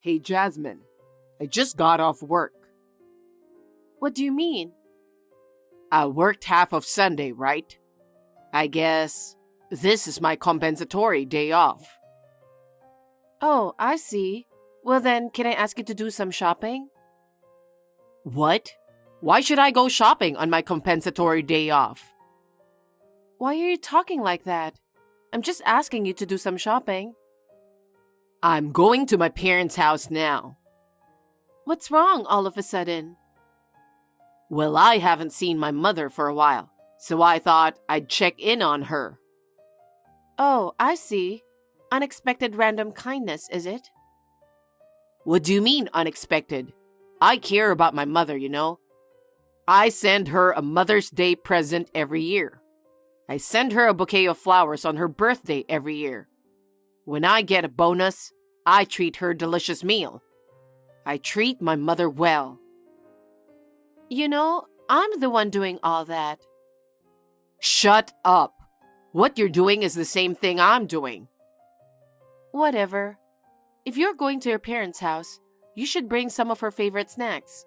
Hey Jasmine, I just got off work. What do you mean? I worked half of Sunday, right? I guess this is my compensatory day off. Oh, I see. Well then, can I ask you to do some shopping? What? Why should I go shopping on my compensatory day off? Why are you talking like that? I'm just asking you to do some shopping. I'm going to my parents' house now. What's wrong all of a sudden? Well, I haven't seen my mother for a while, so I thought I'd check in on her. Oh, I see. Unexpected random kindness, is it? What do you mean, unexpected? I care about my mother, you know. I send her a Mother's Day present every year. I send her a bouquet of flowers on her birthday every year. When I get a bonus, I treat her a delicious meal. I treat my mother well. You know, I'm the one doing all that. Shut up. What you're doing is the same thing I'm doing. Whatever. If you're going to your parents' house, you should bring some of her favorite snacks.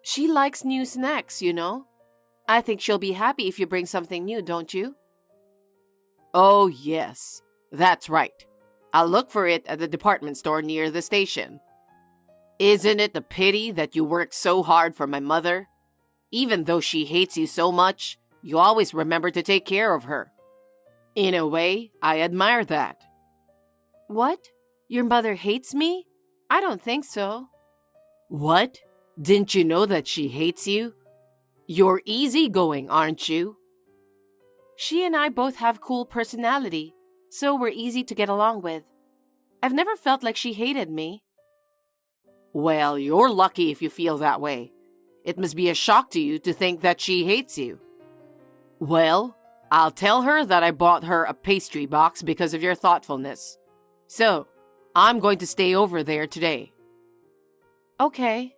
She likes new snacks, you know. I think she'll be happy if you bring something new, don't you? Oh, yes. That's right. I'll look for it at the department store near the station. Isn't it a pity that you work so hard for my mother? Even though she hates you so much, you always remember to take care of her. In a way, I admire that. What? Your mother hates me? I don't think so. What? Didn't you know that she hates you? You're easygoing, aren't you? She and I both have cool personality, so we're easy to get along with. I've never felt like she hated me. Well, you're lucky if you feel that way. It must be a shock to you to think that she hates you. Well, I'll tell her that I bought her a pastry box because of your thoughtfulness. So, I'm going to stay over there today. Okay.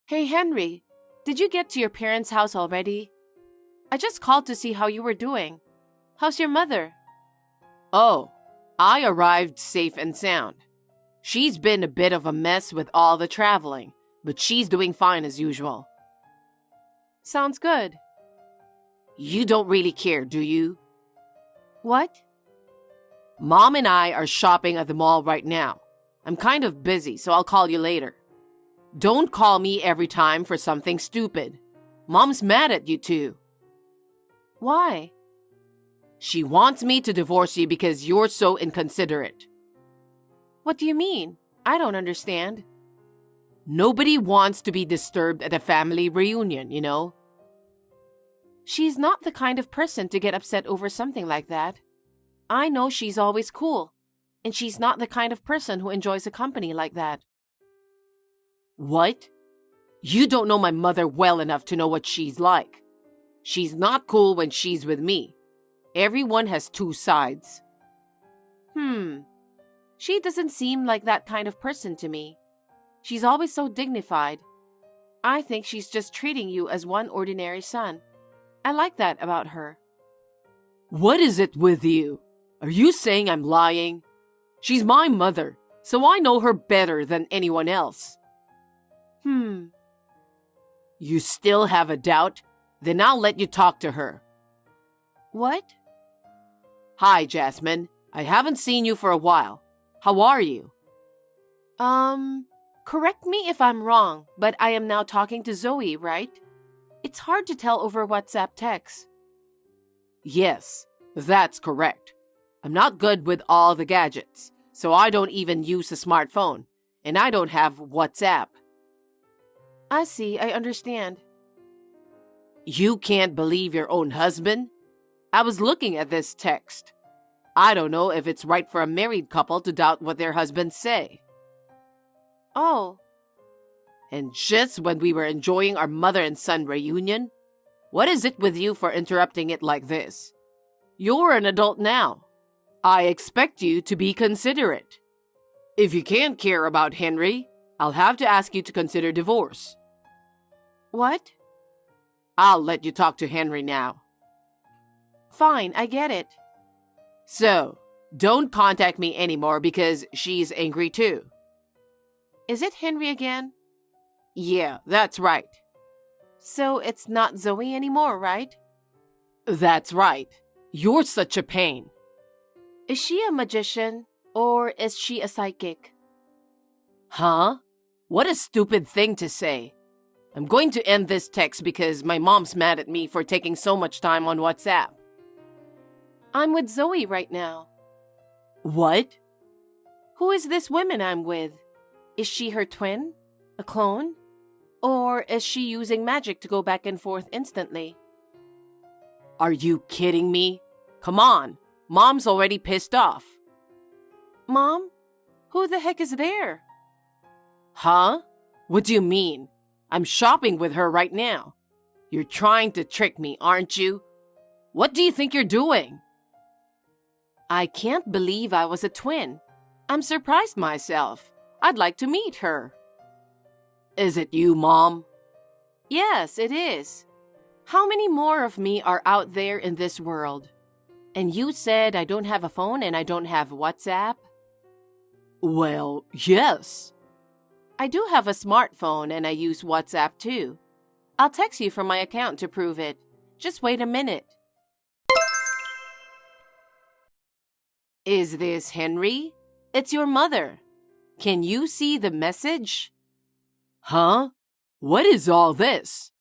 Hey, Henry, did you get to your parents' house already? I just called to see how you were doing. How's your mother? Oh, I arrived safe and sound. She's been a bit of a mess with all the traveling, but she's doing fine as usual. Sounds good. You don't really care, do you? What? Mom and I are shopping at the mall right now. I'm kind of busy, so I'll call you later. Don't call me every time for something stupid. Mom's mad at you too. Why? She wants me to divorce you because you're so inconsiderate. What do you mean? I don't understand. Nobody wants to be disturbed at a family reunion, you know? She's not the kind of person to get upset over something like that. I know she's always cool, and she's not the kind of person who enjoys a company like that. What? You don't know my mother well enough to know what she's like. She's not cool when she's with me. Everyone has two sides. She doesn't seem like that kind of person to me. She's always so dignified. I think she's just treating you as one ordinary son. I like that about her. What is it with you? Are you saying I'm lying? She's my mother, so I know her better than anyone else. You still have a doubt? Then I'll let you talk to her. What? Hi, Jasmine. I haven't seen you for a while. How are you? Correct me if I'm wrong, but I am now talking to Zoe, right? It's hard to tell over WhatsApp text. Yes, that's correct. I'm not good with all the gadgets, so I don't even use a smartphone, and I don't have WhatsApp. I see, I understand. You can't believe your own husband? I was looking at this text. I don't know if it's right for a married couple to doubt what their husbands say. Oh. And just when we were enjoying our mother and son reunion? What is it with you for interrupting it like this? You're an adult now. I expect you to be considerate. If you can't care about Henry, I'll have to ask you to consider divorce. What? I'll let you talk to Henry now. Fine, I get it. So, Don't contact me anymore because she's angry too. Is it Henry again? Yeah, that's right. So it's not Zoe anymore, right? That's right. You're such a pain. Is she a magician or is she a psychic? Huh? What a stupid thing to say. I'm going to end this text because my mom's mad at me for taking so much time on WhatsApp. I'm with Zoe right now. What? Who is this woman I'm with? Is she her twin? A clone? Or is she using magic to go back and forth instantly? Are you kidding me? Come on, Mom's already pissed off. Mom? Who the heck is there? Huh? What do you mean? I'm shopping with her right now. You're trying to trick me, aren't you? What do you think you're doing? I can't believe I was a twin. I'm surprised myself. I'd like to meet her. Is it you, Mom? Yes, it is. How many more of me are out there in this world? And you said I don't have a phone and I don't have WhatsApp? Well, yes. I do have a smartphone and I use WhatsApp too. I'll text you from my account to prove it. Just wait a minute. Is this Henry? It's your mother. Can you see the message? Huh? What is all this?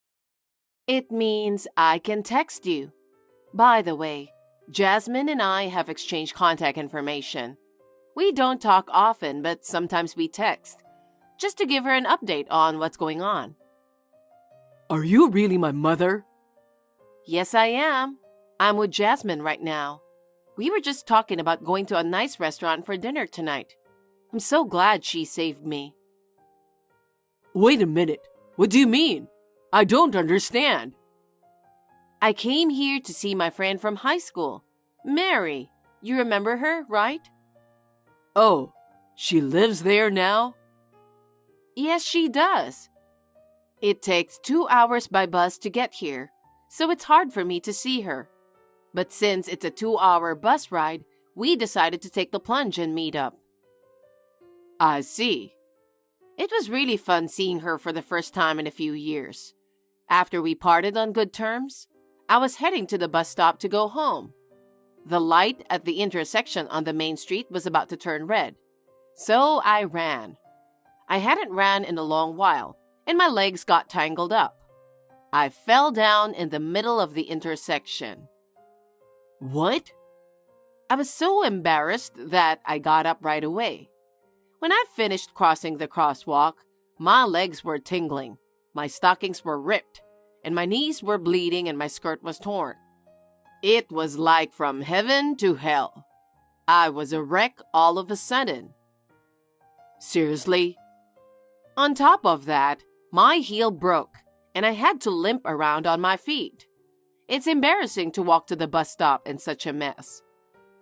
It means I can text you. By the way, Jasmine and I have exchanged contact information. We don't talk often, but sometimes we text, just to give her an update on what's going on. Are you really my mother? Yes, I am. I'm with Jasmine right now. We were just talking about going to a nice restaurant for dinner tonight. I'm so glad she saved me. Wait a minute. What do you mean? I don't understand. I came here to see my friend from high school, Mary. You remember her, right? Oh, she lives there now? Yes, she does. It takes 2 hours by bus to get here, so it's hard for me to see her. But since it's a 2-hour bus ride, we decided to take the plunge and meet up. I see. It was really fun seeing her for the first time in a few years. After we parted on good terms, I was heading to the bus stop to go home. The light at the intersection on the main street was about to turn red, so I ran. I hadn't ran in a long while, and my legs got tangled up. I fell down in the middle of the intersection. What? I was so embarrassed that I got up right away. When I finished crossing the crosswalk, my legs were tingling, my stockings were ripped, and my knees were bleeding and my skirt was torn. It was like from heaven to hell. I was a wreck all of a sudden. Seriously? On top of that, my heel broke, and I had to limp around on my feet. It's embarrassing to walk to the bus stop in such a mess.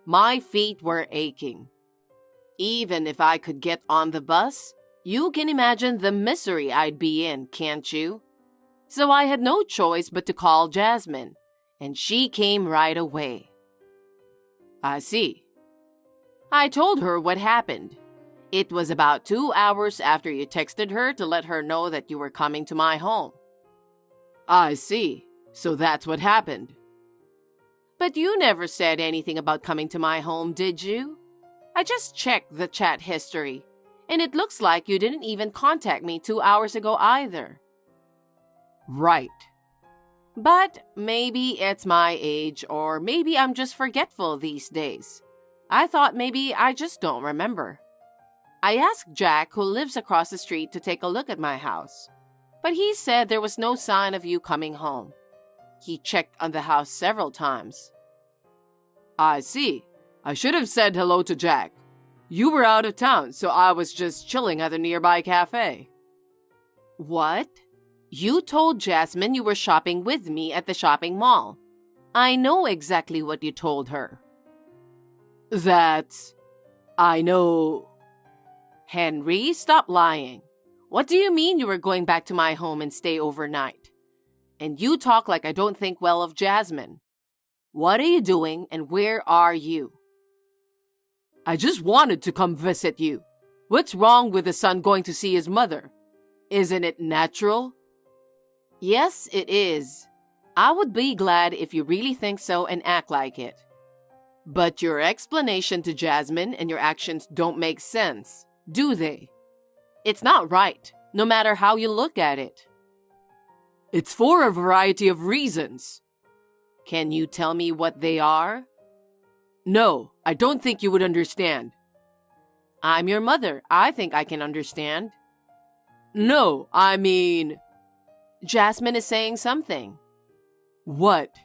My feet were aching. Even if I could get on the bus, you can imagine the misery I'd be in, can't you? So I had no choice but to call Jasmine, and she came right away. I see. I told her what happened. It was about 2 hours after you texted her to let her know that you were coming to my home. I see. So that's what happened. But you never said anything about coming to my home, did you? I just checked the chat history, and it looks like you didn't even contact me 2 hours ago either. Right. But maybe it's my age, or maybe I'm just forgetful these days. I thought maybe I just don't remember. I asked Jack, who lives across the street, to take a look at my house, but he said there was no sign of you coming home. He checked on the house several times. I see. I should have said hello to Jack. You were out of town, so I was just chilling at a nearby cafe. What? You told Jasmine you were shopping with me at the shopping mall. I know exactly what you told her. I know... Henry, stop lying. What do you mean you were going back to my home and stay overnight? And you talk like I don't think well of Jasmine. What are you doing and where are you? I just wanted to come visit you. What's wrong with the son going to see his mother? Isn't it natural? Yes, it is. I would be glad if you really think so and act like it. But your explanation to Jasmine and your actions don't make sense, do they? It's not right, no matter how you look at it. It's for a variety of reasons. Can you tell me what they are? No, I don't think you would understand. I'm your mother. I think I can understand. No, I mean... Jasmine is saying something. What?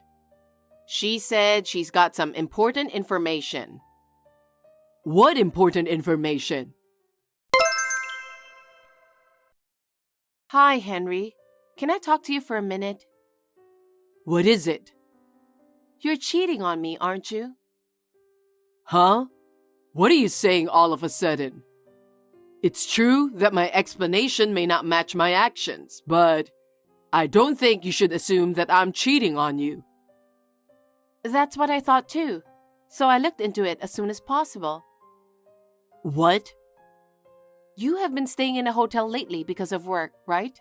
She said she's got some important information. What important information? Hi, Henry. Can I talk to you for a minute? What is it? You're cheating on me, aren't you? Huh? What are you saying all of a sudden? It's true that my explanation may not match my actions, but I don't think you should assume that I'm cheating on you. That's what I thought too, so I looked into it as soon as possible. What? You have been staying in a hotel lately because of work, right?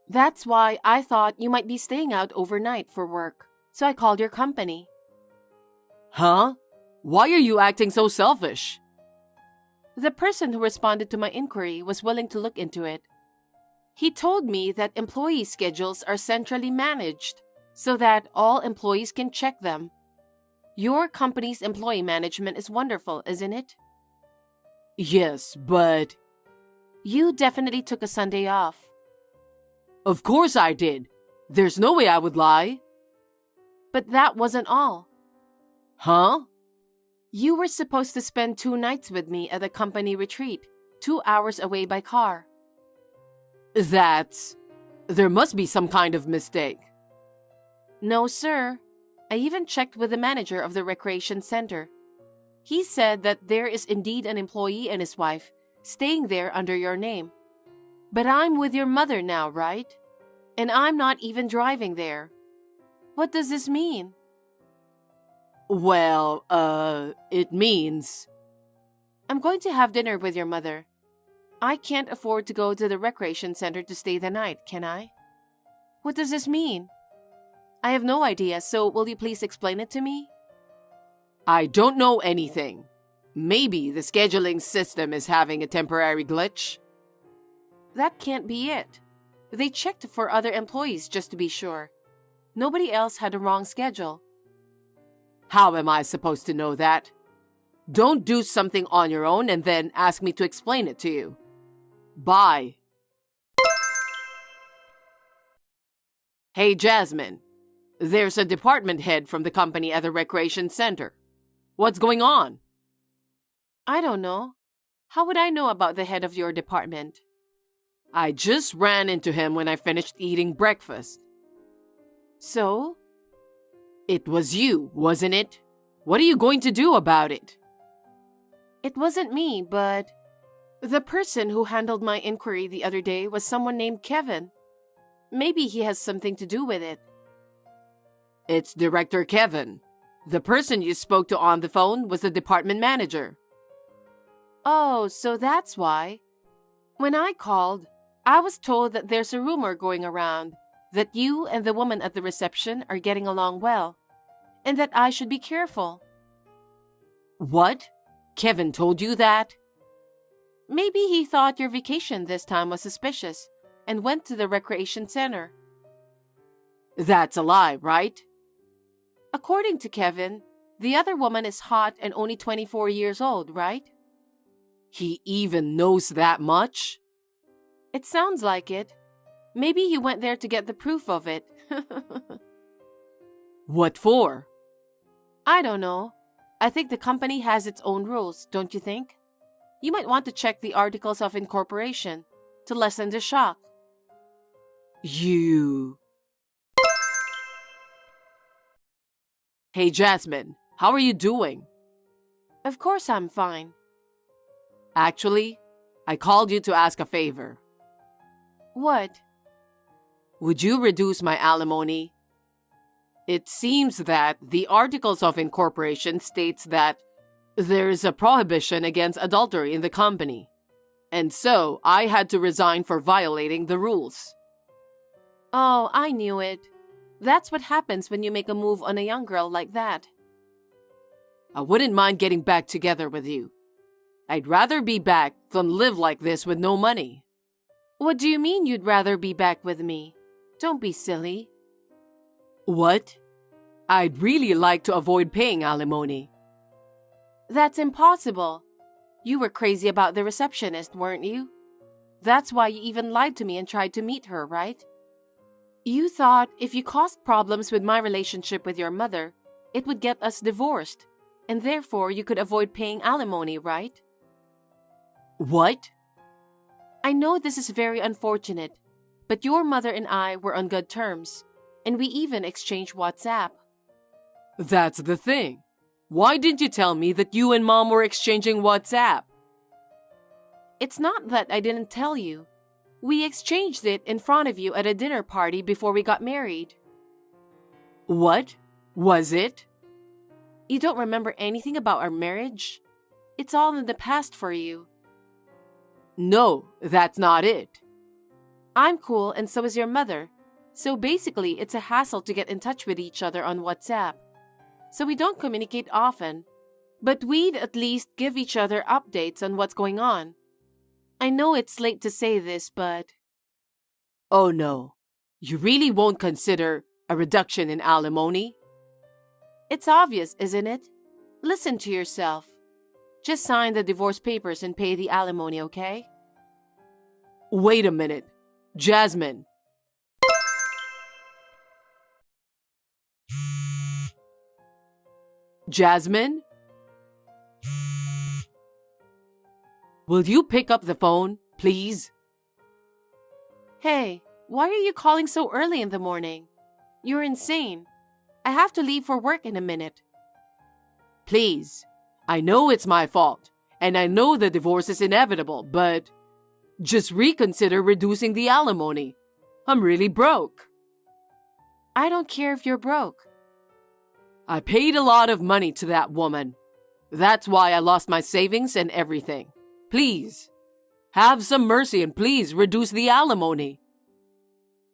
That's why I thought you might be staying out overnight for work, so I called your company. Huh? Why are you acting so selfish? The person who responded to my inquiry was willing to look into it. He told me that employee schedules are centrally managed so that all employees can check them. Your company's employee management is wonderful, isn't it? Yes, but... You definitely took a Sunday off. Of course I did. There's no way I would lie. But that wasn't all. Huh? You were supposed to spend 2 nights with me at a company retreat, 2 hours away by car. There must be some kind of mistake. No, sir. I even checked with the manager of the recreation center. He said that there is indeed an employee and his wife staying there under your name. But I'm with your mother now, right? And I'm not even driving there. What does this mean? Well, it means... I'm going to have dinner with your mother. I can't afford to go to the recreation center to stay the night, can I? What does this mean? I have no idea, so will you please explain it to me? I don't know anything. Maybe the scheduling system is having a temporary glitch. That can't be it. They checked for other employees just to be sure. Nobody else had a wrong schedule. How am I supposed to know that? Don't do something on your own and then ask me to explain it to you. Bye. Hey, Jasmine. There's a department head from the company at the recreation center. What's going on? I don't know. How would I know about the head of your department? I just ran into him when I finished eating breakfast. So? It was you, wasn't it? What are you going to do about it? It wasn't me, but the person who handled my inquiry the other day was someone named Kevin. Maybe he has something to do with it. It's Director Kevin. The person you spoke to on the phone was the department manager. Oh, so that's why. When I called, I was told that there's a rumor going around that you and the woman at the reception are getting along well, and that I should be careful. What? Kevin told you that? Maybe he thought your vacation this time was suspicious and went to the recreation center. That's a lie, right? According to Kevin, the other woman is hot and only 24 years old, right? He even knows that much? It sounds like it. Maybe he went there to get the proof of it. What for? I don't know. I think the company has its own rules, don't you think? You might want to check the articles of incorporation to lessen the shock. You... Hey, Jasmine, how are you doing? Of course I'm fine. Actually, I called you to ask a favor. What? Would you reduce my alimony? It seems that the articles of incorporation states that There's a prohibition against adultery in the company, and so I had to resign for violating the rules. Oh, I knew it. That's what happens when you make a move on a young girl like that. I wouldn't mind getting back together with you. I'd rather be back than live like this with no money. What do you mean you'd rather be back with me? Don't be silly. What? I'd really like to avoid paying alimony. That's impossible. You were crazy about the receptionist, weren't you? That's why you even lied to me and tried to meet her, right? You thought if you caused problems with my relationship with your mother, it would get us divorced, and therefore you could avoid paying alimony, right? What? I know this is very unfortunate, but your mother and I were on good terms, and we even exchanged WhatsApp. That's the thing. Why didn't you tell me that you and Mom were exchanging WhatsApp? It's not that I didn't tell you. We exchanged it in front of you at a dinner party before we got married. What? Was it? You don't remember anything about our marriage? It's all in the past for you. No, that's not it. I'm cool and so is your mother. So basically, it's a hassle to get in touch with each other on WhatsApp. So we don't communicate often, but we'd at least give each other updates on what's going on. I know it's late to say this, but... Oh no, you really won't consider a reduction in alimony? It's obvious, isn't it? Listen to yourself. Just sign the divorce papers and pay the alimony, okay? Wait a minute. Jasmine. Jasmine? Will you pick up the phone, please? Hey, why are you calling so early in the morning? You're insane. I have to leave for work in a minute. Please. I know it's my fault, and I know the divorce is inevitable, but just reconsider reducing the alimony. I'm really broke. I don't care if you're broke. I paid a lot of money to that woman. That's why I lost my savings and everything. Please, have some mercy and please reduce the alimony.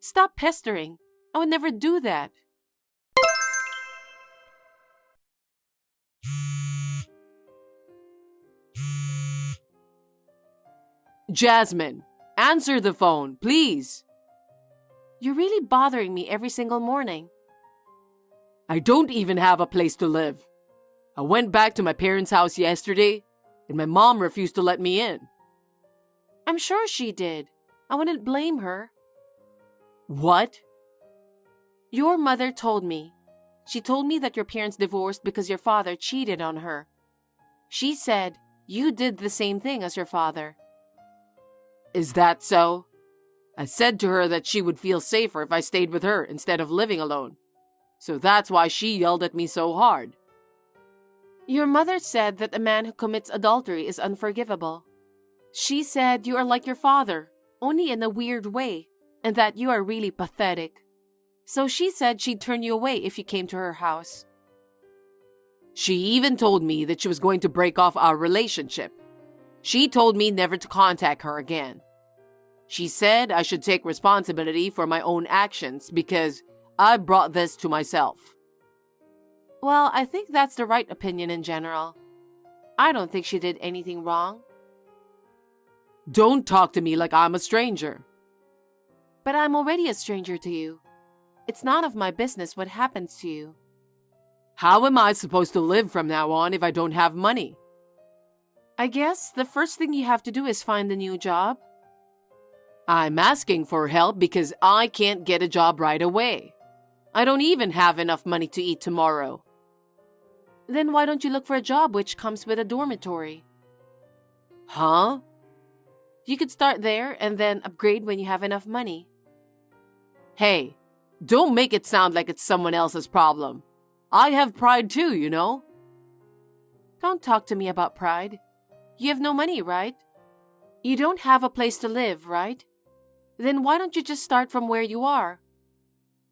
Stop pestering. I would never do that. Jasmine, answer the phone, please. You're really bothering me every single morning. I don't even have a place to live. I went back to my parents' house yesterday, and my mom refused to let me in. I'm sure she did. I wouldn't blame her. What? Your mother told me. She told me that your parents divorced because your father cheated on her. She said you did the same thing as your father. Is that so? I said to her that she would feel safer if I stayed with her instead of living alone. So that's why she yelled at me so hard. Your mother said that a man who commits adultery is unforgivable. She said you are like your father, only in a weird way, and that you are really pathetic. So she said she'd turn you away if you came to her house. She even told me that she was going to break off our relationship. She told me never to contact her again. She said I should take responsibility for my own actions because I brought this to myself. Well, I think that's the right opinion in general. I don't think she did anything wrong. Don't talk to me like I'm a stranger. But I'm already a stranger to you. It's none of my business what happens to you. How am I supposed to live from now on if I don't have money? I guess the first thing you have to do is find a new job. I'm asking for help because I can't get a job right away. I don't even have enough money to eat tomorrow. Then why don't you look for a job which comes with a dormitory? Huh? You could start there and then upgrade when you have enough money. Hey, don't make it sound like it's someone else's problem. I have pride too, you know? Don't talk to me about pride. You have no money, right? You don't have a place to live, right? Then why don't you just start from where you are?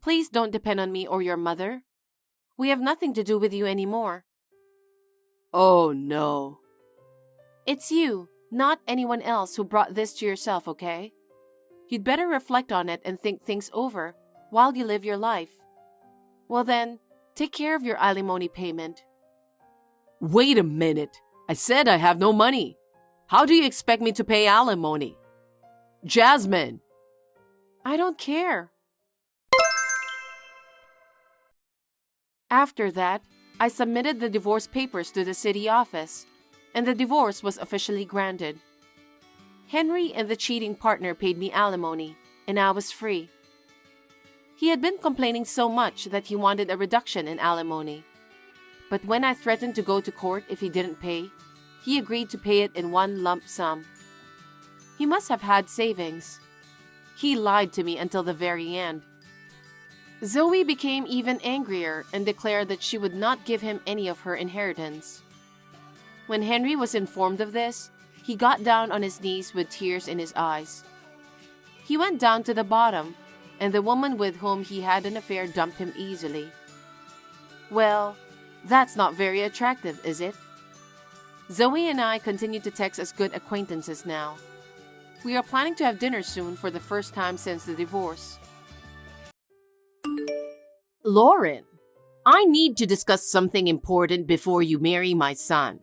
Please don't depend on me or your mother. We have nothing to do with you anymore. Oh no. It's you, not anyone else, who brought this to yourself, okay? You'd better reflect on it and think things over while you live your life. Well then, take care of your alimony payment. Wait a minute. I said I have no money. How do you expect me to pay alimony? Jasmine! I don't care. After that, I submitted the divorce papers to the city office, and the divorce was officially granted. Henry and the cheating partner paid me alimony, and I was free. He had been complaining so much that he wanted a reduction in alimony. But when I threatened to go to court if he didn't pay, he agreed to pay it in one lump sum. He must have had savings. He lied to me until the very end. Zoe became even angrier and declared that she would not give him any of her inheritance. When Henry was informed of this, he got down on his knees with tears in his eyes. He went down to the bottom, and the woman with whom he had an affair dumped him easily. Well, that's not very attractive, is it? Zoe and I continue to text as good acquaintances now. We are planning to have dinner soon for the first time since the divorce. Lauren, I need to discuss something important before you marry my son.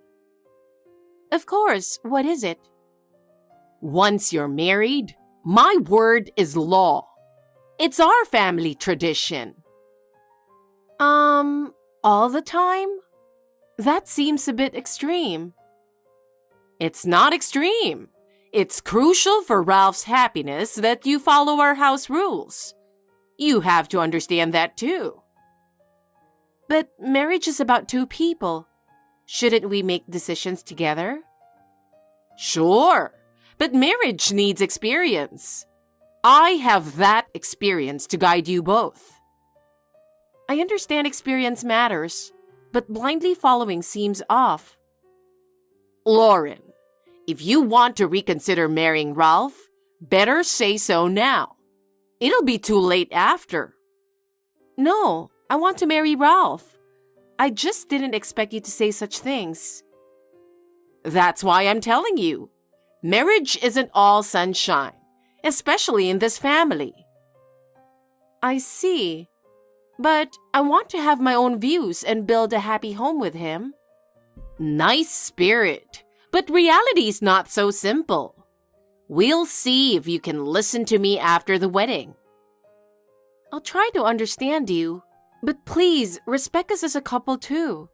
Of course, what is it? Once you're married, my word is law. It's our family tradition. All the time? That seems a bit extreme. It's not extreme. It's crucial for Ralph's happiness that you follow our house rules. You have to understand that too. But marriage is about two people. Shouldn't we make decisions together? Sure, but marriage needs experience. I have that experience to guide you both. I understand experience matters, but blindly following seems off. Lauren, if you want to reconsider marrying Ralph, better say so now. It'll be too late after. No, I want to marry Ralph. I just didn't expect you to say such things. That's why I'm telling you. Marriage isn't all sunshine, especially in this family. I see. But I want to have my own views and build a happy home with him. Nice spirit, but reality's not so simple. We'll see if you can listen to me after the wedding. I'll try to understand you, but please respect us as a couple too.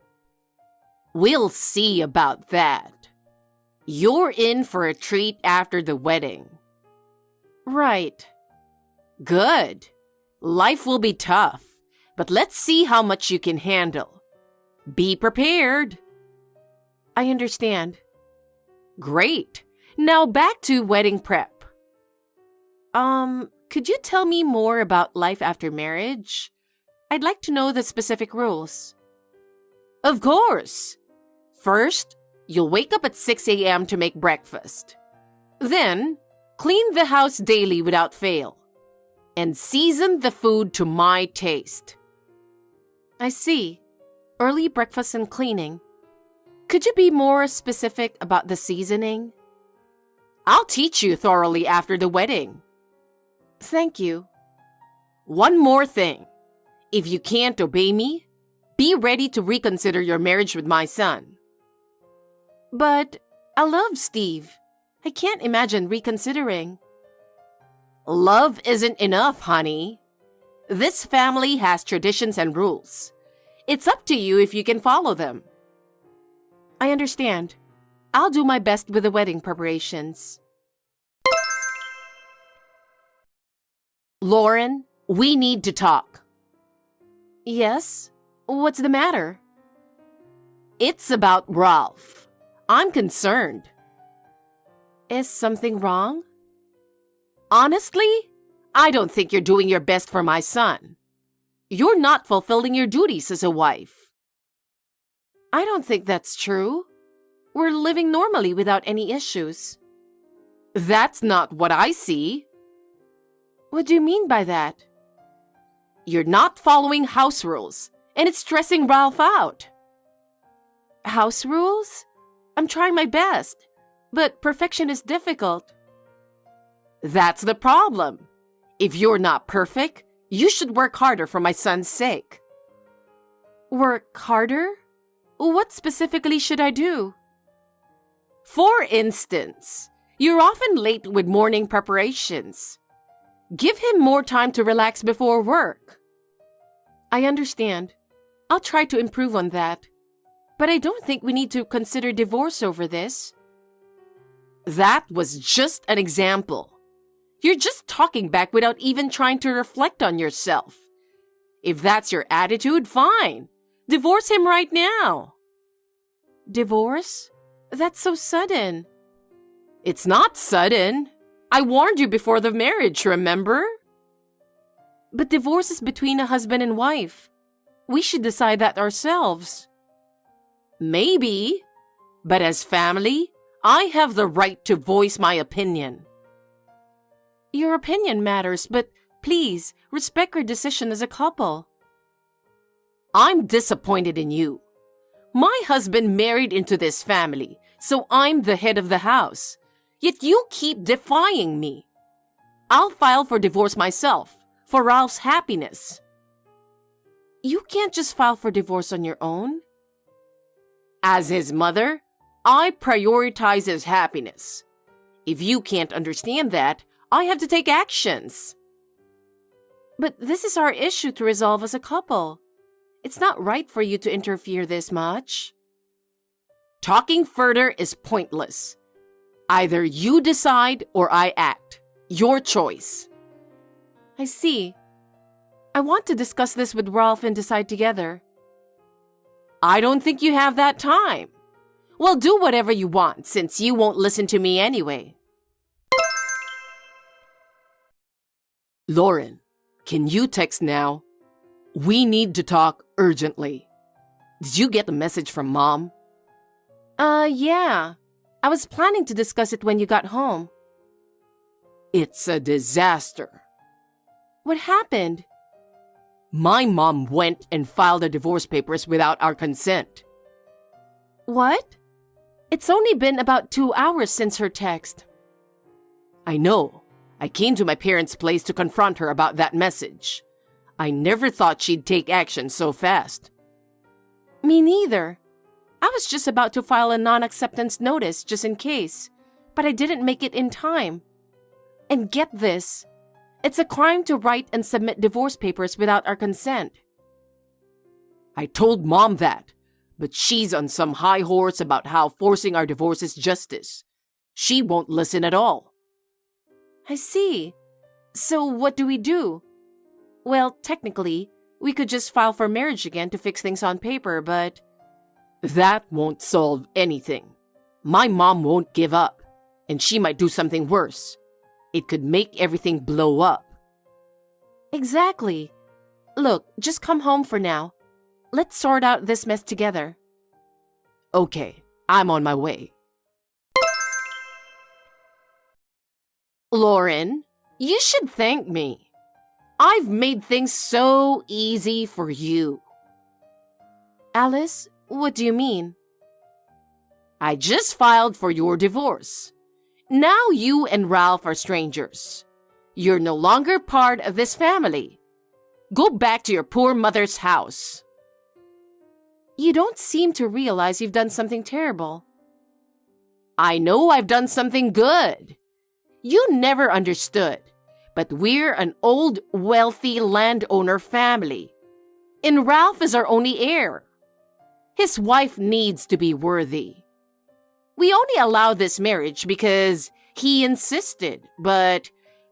We'll see about that. You're in for a treat after the wedding. Right. Good. Life will be tough, but let's see how much you can handle. Be prepared. I understand. Great. Now back to wedding prep. Could you tell me more about life after marriage? I'd like to know the specific rules. Of course. First, you'll wake up at 6 a.m. to make breakfast. Then, clean the house daily without fail. And season the food to my taste. I see. Early breakfast and cleaning. Could you be more specific about the seasoning? I'll teach you thoroughly after the wedding. Thank you. One more thing. If you can't obey me, be ready to reconsider your marriage with my son. But I love Steve. I can't imagine reconsidering. Love isn't enough, honey. This family has traditions and rules. It's up to you if you can follow them. I understand. I'll do my best with the wedding preparations. Lauren, we need to talk. Yes? What's the matter? It's about Ralph. I'm concerned. Is something wrong? Honestly, I don't think you're doing your best for my son. You're not fulfilling your duties as a wife. I don't think that's true. We're living normally without any issues. That's not what I see. What do you mean by that? You're not following house rules, and it's stressing Ralph out. House rules? I'm trying my best, but perfection is difficult. That's the problem. If you're not perfect, you should work harder for my son's sake. Work harder? What specifically should I do? For instance, you're often late with morning preparations. Give him more time to relax before work. I understand. I'll try to improve on that. But I don't think we need to consider divorce over this. That was just an example. You're just talking back without even trying to reflect on yourself. If that's your attitude, fine. Divorce him right now. Divorce? That's so sudden. It's not sudden. I warned you before the marriage, remember? But divorce is between a husband and wife. We should decide that ourselves. Maybe, but as family, I have the right to voice my opinion. Your opinion matters, but please, respect your decision as a couple. I'm disappointed in you. My husband married into this family, so I'm the head of the house. Yet you keep defying me. I'll file for divorce myself, for Ralph's happiness. You can't just file for divorce on your own. As his mother, I prioritize his happiness. If you can't understand that, I have to take actions. But this is our issue to resolve as a couple. It's not right for you to interfere this much. Talking further is pointless. Either you decide or I act. Your choice. I see. I want to discuss this with Ralph and decide together. I don't think you have that time. Well, do whatever you want since you won't listen to me anyway. Lauren, can you text now? We need to talk urgently. Did you get the message from Mom? Yeah. I was planning to discuss it when you got home. It's a disaster. What happened? My mom went and filed the divorce papers without our consent. What? It's only been about 2 hours since her text. I know. I came to my parents' place to confront her about that message. I never thought she'd take action so fast. Me neither. I was just about to file a non-acceptance notice just in case, but I didn't make it in time. And get this, it's a crime to write and submit divorce papers without our consent. I told Mom that, but she's on some high horse about how forcing our divorce is justice. She won't listen at all. I see. So what do we do? Well, technically, we could just file for marriage again to fix things on paper, but... That won't solve anything. My mom won't give up, and she might do something worse. It could make everything blow up. Exactly. Look, just come home for now. Let's sort out this mess together. Okay, I'm on my way. Lauren, you should thank me. I've made things so easy for you. Alice, what do you mean? I just filed for your divorce. Now you and Ralph are strangers. You're no longer part of this family. Go back to your poor mother's house. You don't seem to realize you've done something terrible. I know I've done something good. You never understood, but we're an old, wealthy landowner family. And Ralph is our only heir. His wife needs to be worthy. We only allowed this marriage because he insisted, but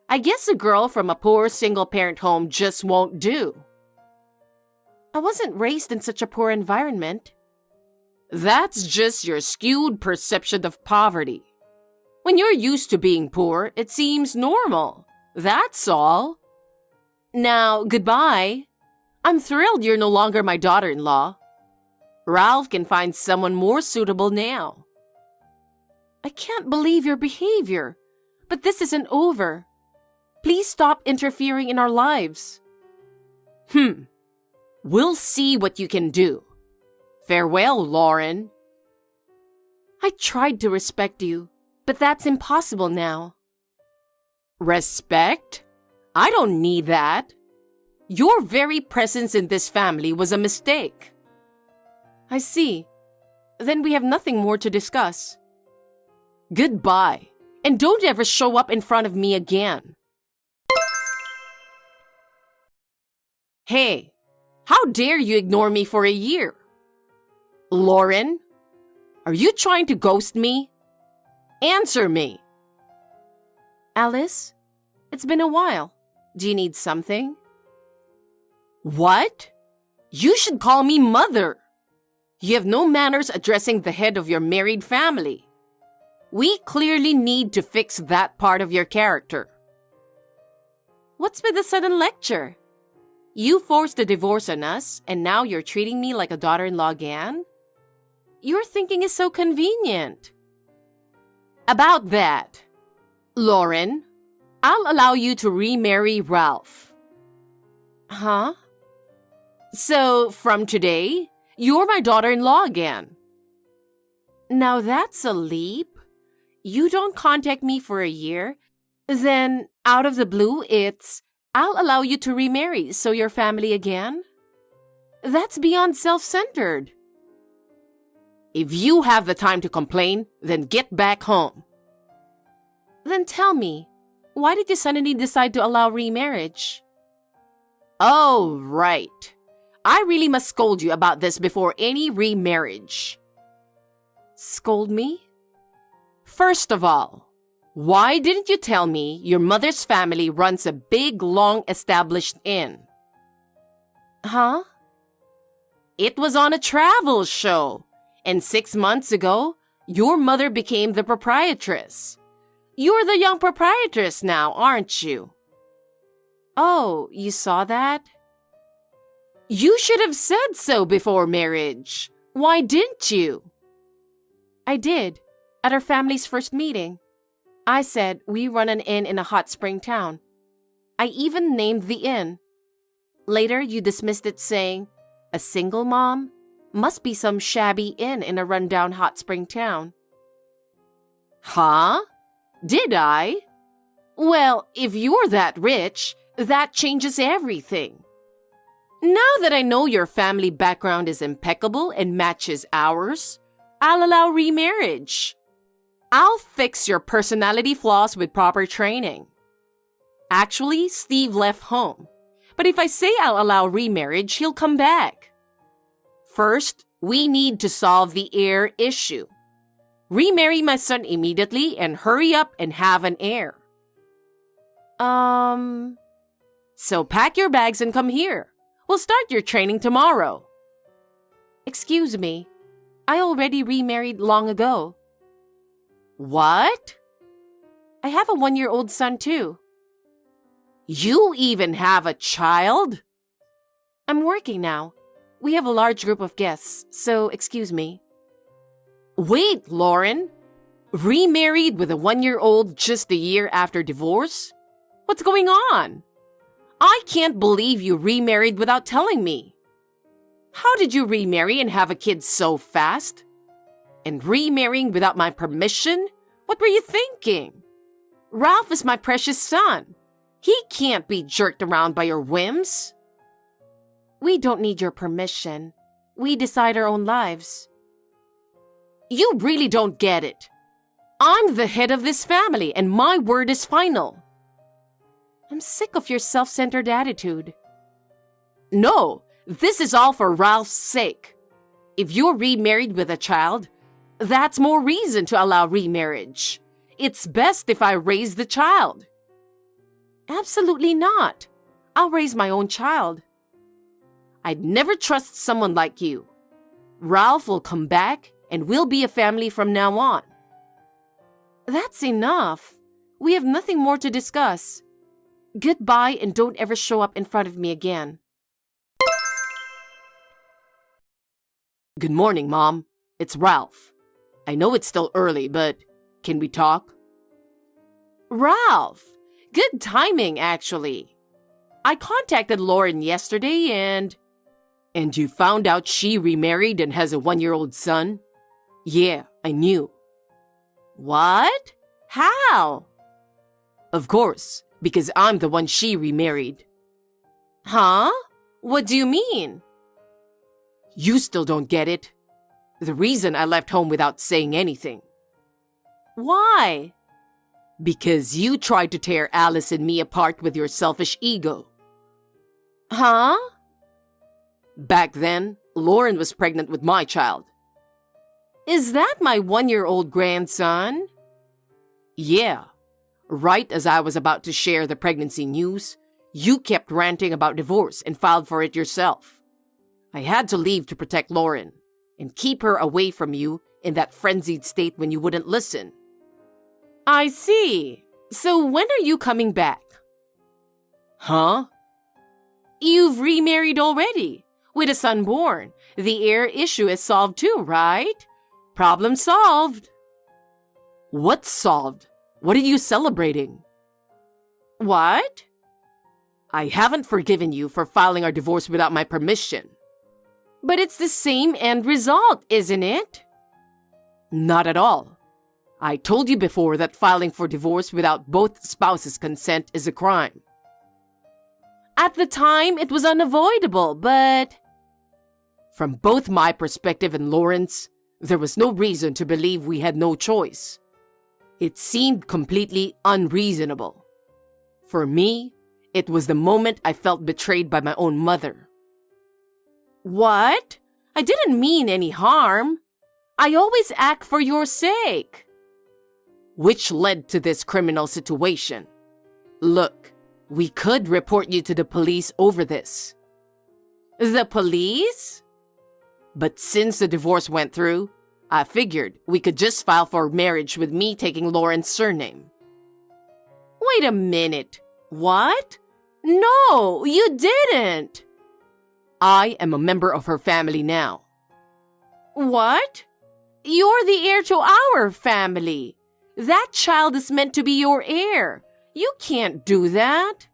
I guess a girl from a poor single-parent home just won't do. I wasn't raised in such a poor environment. That's just your skewed perception of poverty. When you're used to being poor, it seems normal. That's all. Now, goodbye. I'm thrilled you're no longer my daughter-in-law. Ralph can find someone more suitable now. I can't believe your behavior, but this isn't over. Please stop interfering in our lives. We'll see what you can do. Farewell, Lauren. I tried to respect you, but that's impossible now. Respect? I don't need that. Your very presence in this family was a mistake. I see. Then we have nothing more to discuss. Goodbye, and don't ever show up in front of me again. Hey, how dare you ignore me for a year? Lauren, are you trying to ghost me? Answer me. Alice, it's been a while. Do you need something? What? You should call me mother. You have no manners addressing the head of your married family. We clearly need to fix that part of your character. What's with the sudden lecture? You forced a divorce on us, and now you're treating me like a daughter-in-law again? Your thinking is so convenient. About that, Lauren, I'll allow you to remarry Ralph. Huh? So, from today, you're my daughter-in-law again. Now that's a leap. You don't contact me for a year, then out of the blue it's, I'll allow you to remarry, so you're family again? That's beyond self-centered. If you have the time to complain, then get back home. Then tell me, why did you suddenly decide to allow remarriage? Oh, right. I really must scold you about this before any remarriage. Scold me? First of all, why didn't you tell me your mother's family runs a big, long-established inn? Huh? It was on a travel show, and 6 months ago, your mother became the proprietress. You're the young proprietress now, aren't you? Oh, you saw that? You should have said so before marriage. Why didn't you? I did, at our family's first meeting. I said we run an inn in a hot spring town. I even named the inn. Later, you dismissed it saying, a single mom? Must be some shabby inn in a rundown hot spring town. Huh? Did I? Well, if you're that rich, that changes everything. Now that I know your family background is impeccable and matches ours, I'll allow remarriage. I'll fix your personality flaws with proper training. Actually, Steve left home. But if I say I'll allow remarriage, he'll come back. First, we need to solve the heir issue. Remarry my son immediately and hurry up and have an heir. So pack your bags and come here. We'll start your training tomorrow. Excuse me. I already remarried long ago. What? I have a 1-year-old son too. You even have a child? I'm working now. We have a large group of guests, so excuse me. Wait, Lauren. Remarried with a 1-year-old just a year after divorce? What's going on? I can't believe you remarried without telling me. How did you remarry and have a kid so fast? And remarrying without my permission? What were you thinking? Ralph is my precious son. He can't be jerked around by your whims. We don't need your permission. We decide our own lives. You really don't get it. I'm the head of this family and my word is final. I'm sick of your self-centered attitude. No, this is all for Ralph's sake. If you're remarried with a child, that's more reason to allow remarriage. It's best if I raise the child. Absolutely not. I'll raise my own child. I'd never trust someone like you. Ralph will come back and we'll be a family from now on. That's enough. We have nothing more to discuss. Goodbye and don't ever show up in front of me again. Good morning, Mom. It's Ralph. I know it's still early, but can we talk? Ralph! Good timing, actually. I contacted Lauren yesterday and you found out she remarried and has a 1-year-old son? Yeah, I knew. What? How? Of course, because I'm the one she remarried. Huh? What do you mean? You still don't get it. The reason I left home without saying anything. Why? Because you tried to tear Alice and me apart with your selfish ego. Huh? Back then, Lauren was pregnant with my child. Is that my 1-year-old grandson? Yeah. Right as I was about to share the pregnancy news, you kept ranting about divorce and filed for it yourself. I had to leave to protect Lauren and keep her away from you in that frenzied state when you wouldn't listen. I see. So when are you coming back? Huh? You've remarried already. With a son born, the heir issue is solved too, right? Problem solved. What's solved? What are you celebrating? What? I haven't forgiven you for filing our divorce without my permission. But it's the same end result, isn't it? Not at all. I told you before that filing for divorce without both spouses' consent is a crime. At the time, it was unavoidable, but... From both my perspective and Lauren's, there was no reason to believe we had no choice. It seemed completely unreasonable. For me, it was the moment I felt betrayed by my own mother. What? I didn't mean any harm. I always act for your sake. Which led to this criminal situation. Look, we could report you to the police over this. The police? But since the divorce went through, I figured we could just file for marriage with me taking Lauren's surname. Wait a minute. What? No, you didn't. I am a member of her family now. What? You're the heir to our family. That child is meant to be your heir. You can't do that.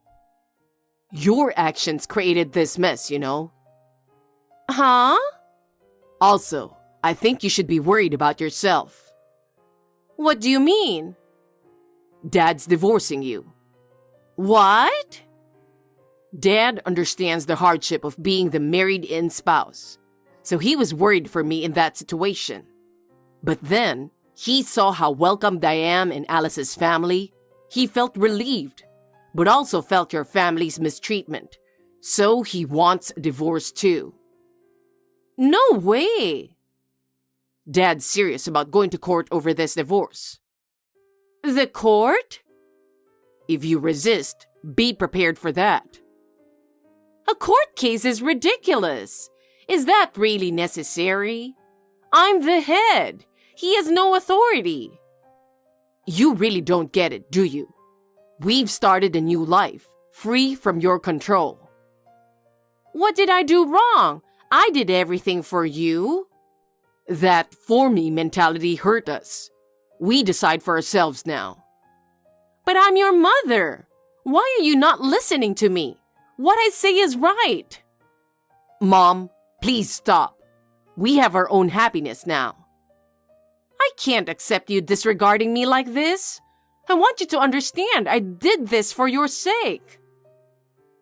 Your actions created this mess, you know. Huh? Also, I think you should be worried about yourself. What do you mean? Dad's divorcing you. What? Dad understands the hardship of being the married-in spouse, so he was worried for me in that situation. But then, he saw how welcomed I am in Alice's family. He felt relieved, but also felt your family's mistreatment, so he wants a divorce too. No way! Dad's serious about going to court over this divorce. The court? If you resist, be prepared for that. A court case is ridiculous. Is that really necessary? I'm the head. He has no authority. You really don't get it, do you? We've started a new life, free from your control. What did I do wrong? I did everything for you. That for me mentality hurt us. We decide for ourselves now. But I'm your mother. Why are you not listening to me? What I say is right. Mom, please stop. We have our own happiness now. I can't accept you disregarding me like this. I want you to understand I did this for your sake.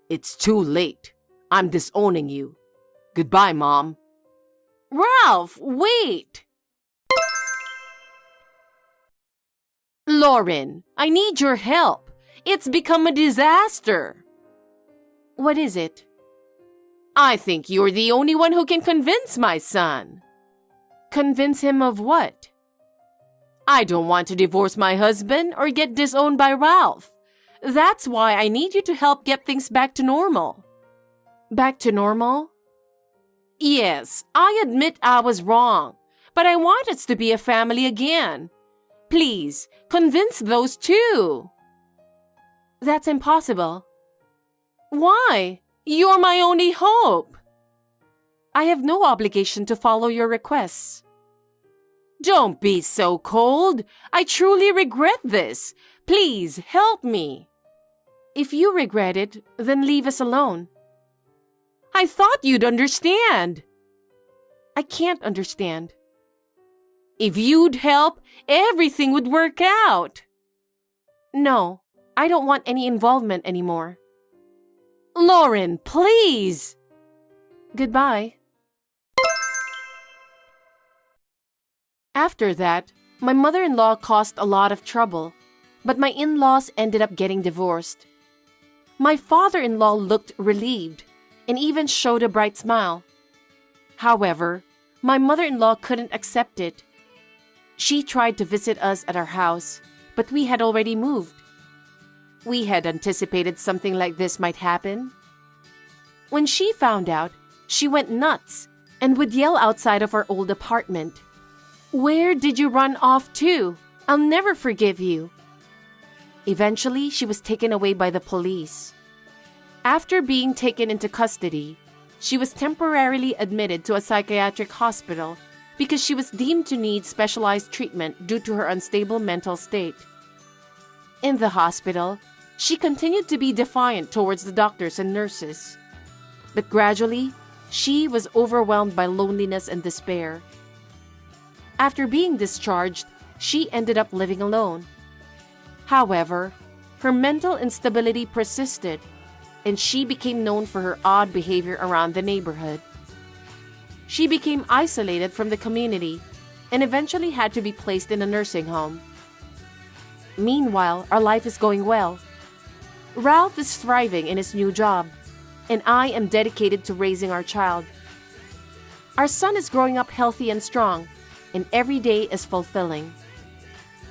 It's too late. I'm disowning you. Goodbye, Mom. Ralph, wait! Lauren, I need your help. It's become a disaster. What is it? I think you're the only one who can convince my son. Convince him of what? I don't want to divorce my husband or get disowned by Ralph. That's why I need you to help get things back to normal. Back to normal? Yes, I admit I was wrong, but I want us to be a family again. Please, convince those two. That's impossible. Why? You're my only hope. I have no obligation to follow your requests. Don't be so cold. I truly regret this. Please help me. If you regret it, then leave us alone. I thought you'd understand. I can't understand. If you'd help, everything would work out. No, I don't want any involvement anymore. Lauren, please! Goodbye. After that, my mother-in-law caused a lot of trouble, but my in-laws ended up getting divorced. My father-in-law looked relieved and even showed a bright smile. However, my mother-in-law couldn't accept it. She tried to visit us at our house, but we had already moved. We had anticipated something like this might happen. When she found out, she went nuts and would yell outside of our old apartment. "Where did you run off to? I'll never forgive you." Eventually, she was taken away by the police. After being taken into custody, she was temporarily admitted to a psychiatric hospital because she was deemed to need specialized treatment due to her unstable mental state. In the hospital, she continued to be defiant towards the doctors and nurses. But gradually, she was overwhelmed by loneliness and despair. After being discharged, she ended up living alone. However, her mental instability persisted, and she became known for her odd behavior around the neighborhood. She became isolated from the community and eventually had to be placed in a nursing home. Meanwhile, our life is going well. Ralph is thriving in his new job, and I am dedicated to raising our child. Our son is growing up healthy and strong, and every day is fulfilling.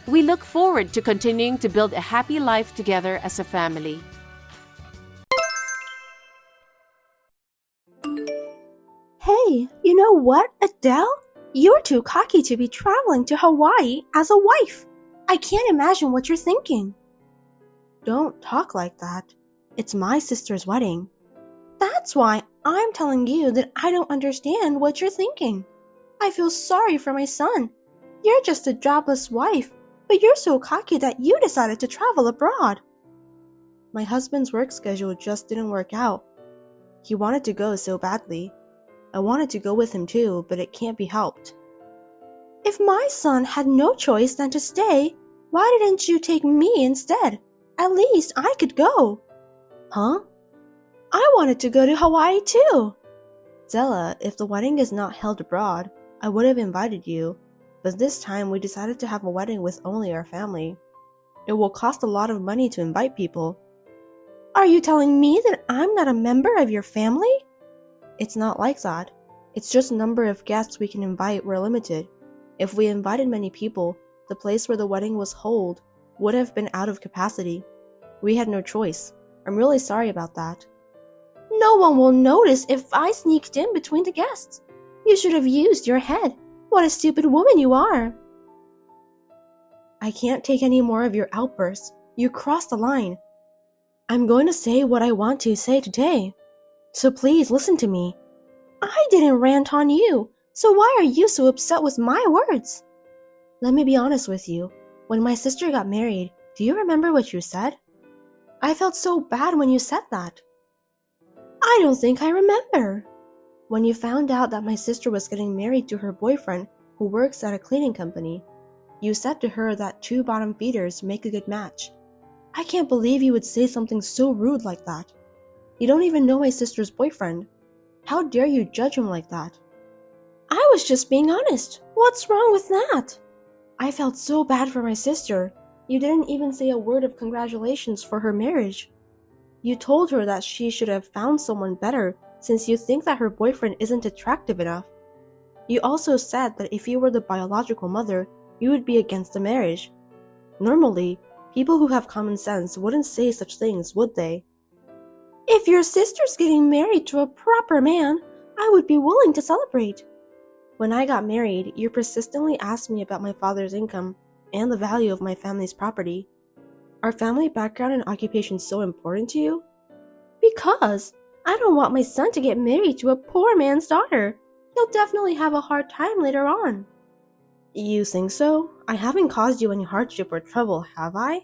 We look forward to continuing to build a happy life together as a family. Hey, you know what, Adele? You're too cocky to be traveling to Hawaii as a wife. I can't imagine what you're thinking. Don't talk like that. It's my sister's wedding. That's why I'm telling you that I don't understand what you're thinking. I feel sorry for my son. You're just a jobless wife, but you're so cocky that you decided to travel abroad. My husband's work schedule just didn't work out. He wanted to go so badly. I wanted to go with him too, but it can't be helped. If my son had no choice than to stay, why didn't you take me instead? At least I could go. Huh? I wanted to go to Hawaii too. Zella, if the wedding is not held abroad, I would have invited you, but this time we decided to have a wedding with only our family. It will cost a lot of money to invite people. Are you telling me that I'm not a member of your family? It's not like that. It's just the number of guests we can invite were limited. If we invited many people, the place where the wedding was held would have been out of capacity. We had no choice. I'm really sorry about that. No one will notice if I sneaked in between the guests. You should have used your head. What a stupid woman you are. I can't take any more of your outbursts. You crossed the line. I'm going to say what I want to say today. So please listen to me. I didn't rant on you, so why are you so upset with my words? Let me be honest with you. When my sister got married, do you remember what you said? I felt so bad when you said that. I don't think I remember. When you found out that my sister was getting married to her boyfriend who works at a cleaning company, you said to her that two bottom feeders make a good match. I can't believe you would say something so rude like that. You don't even know my sister's boyfriend. How dare you judge him like that? I was just being honest. What's wrong with that? I felt so bad for my sister. You didn't even say a word of congratulations for her marriage. You told her that she should have found someone better since you think that her boyfriend isn't attractive enough. You also said that if you were the biological mother, you would be against the marriage. Normally, people who have common sense wouldn't say such things, would they? If your sister's getting married to a proper man, I would be willing to celebrate. When I got married, you persistently asked me about my father's income and the value of my family's property. Are family background and occupation so important to you? Because I don't want my son to get married to a poor man's daughter. He'll definitely have a hard time later on. You think so? I haven't caused you any hardship or trouble, have I?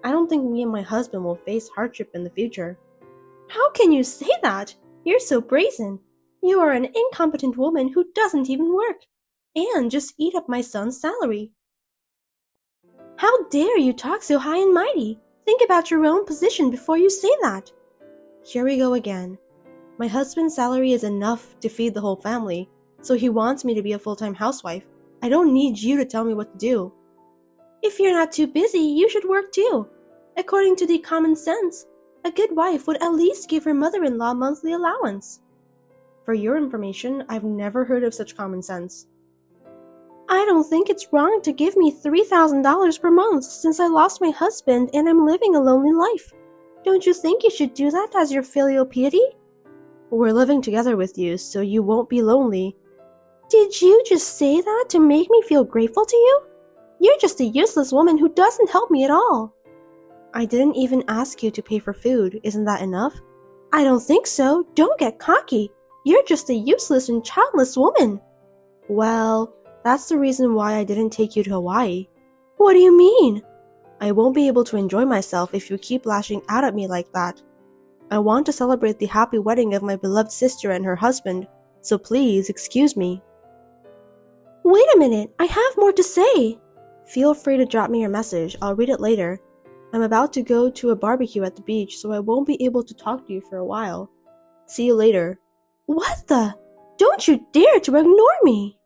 I don't think me and my husband will face hardship in the future. How can you say that? You're so brazen. You are an incompetent woman who doesn't even work. and just eat up my son's salary. How dare you talk so high and mighty? Think about your own position before you say that. Here we go again. My husband's salary is enough to feed the whole family, so he wants me to be a full-time housewife. I don't need you to tell me what to do. If you're not too busy, you should work too. According to the common sense, a good wife would at least give her mother-in-law monthly allowance. For your information, I've never heard of such common sense. I don't think it's wrong to give me $3,000 per month since I lost my husband and I'm living a lonely life. Don't you think you should do that as your filial piety? We're living together with you, so you won't be lonely. Did you just say that to make me feel grateful to you? You're just a useless woman who doesn't help me at all. I didn't even ask you to pay for food. Isn't that enough? I don't think so. Don't get cocky. You're just a useless and childless woman. Well, that's the reason why I didn't take you to Hawaii. What do you mean? I won't be able to enjoy myself if you keep lashing out at me like that. I want to celebrate the happy wedding of my beloved sister and her husband, so please excuse me. Wait a minute, I have more to say. Feel free to drop me your message. I'll read it later. I'm about to go to a barbecue at the beach, so I won't be able to talk to you for a while. See you later. What the? Don't you dare to ignore me!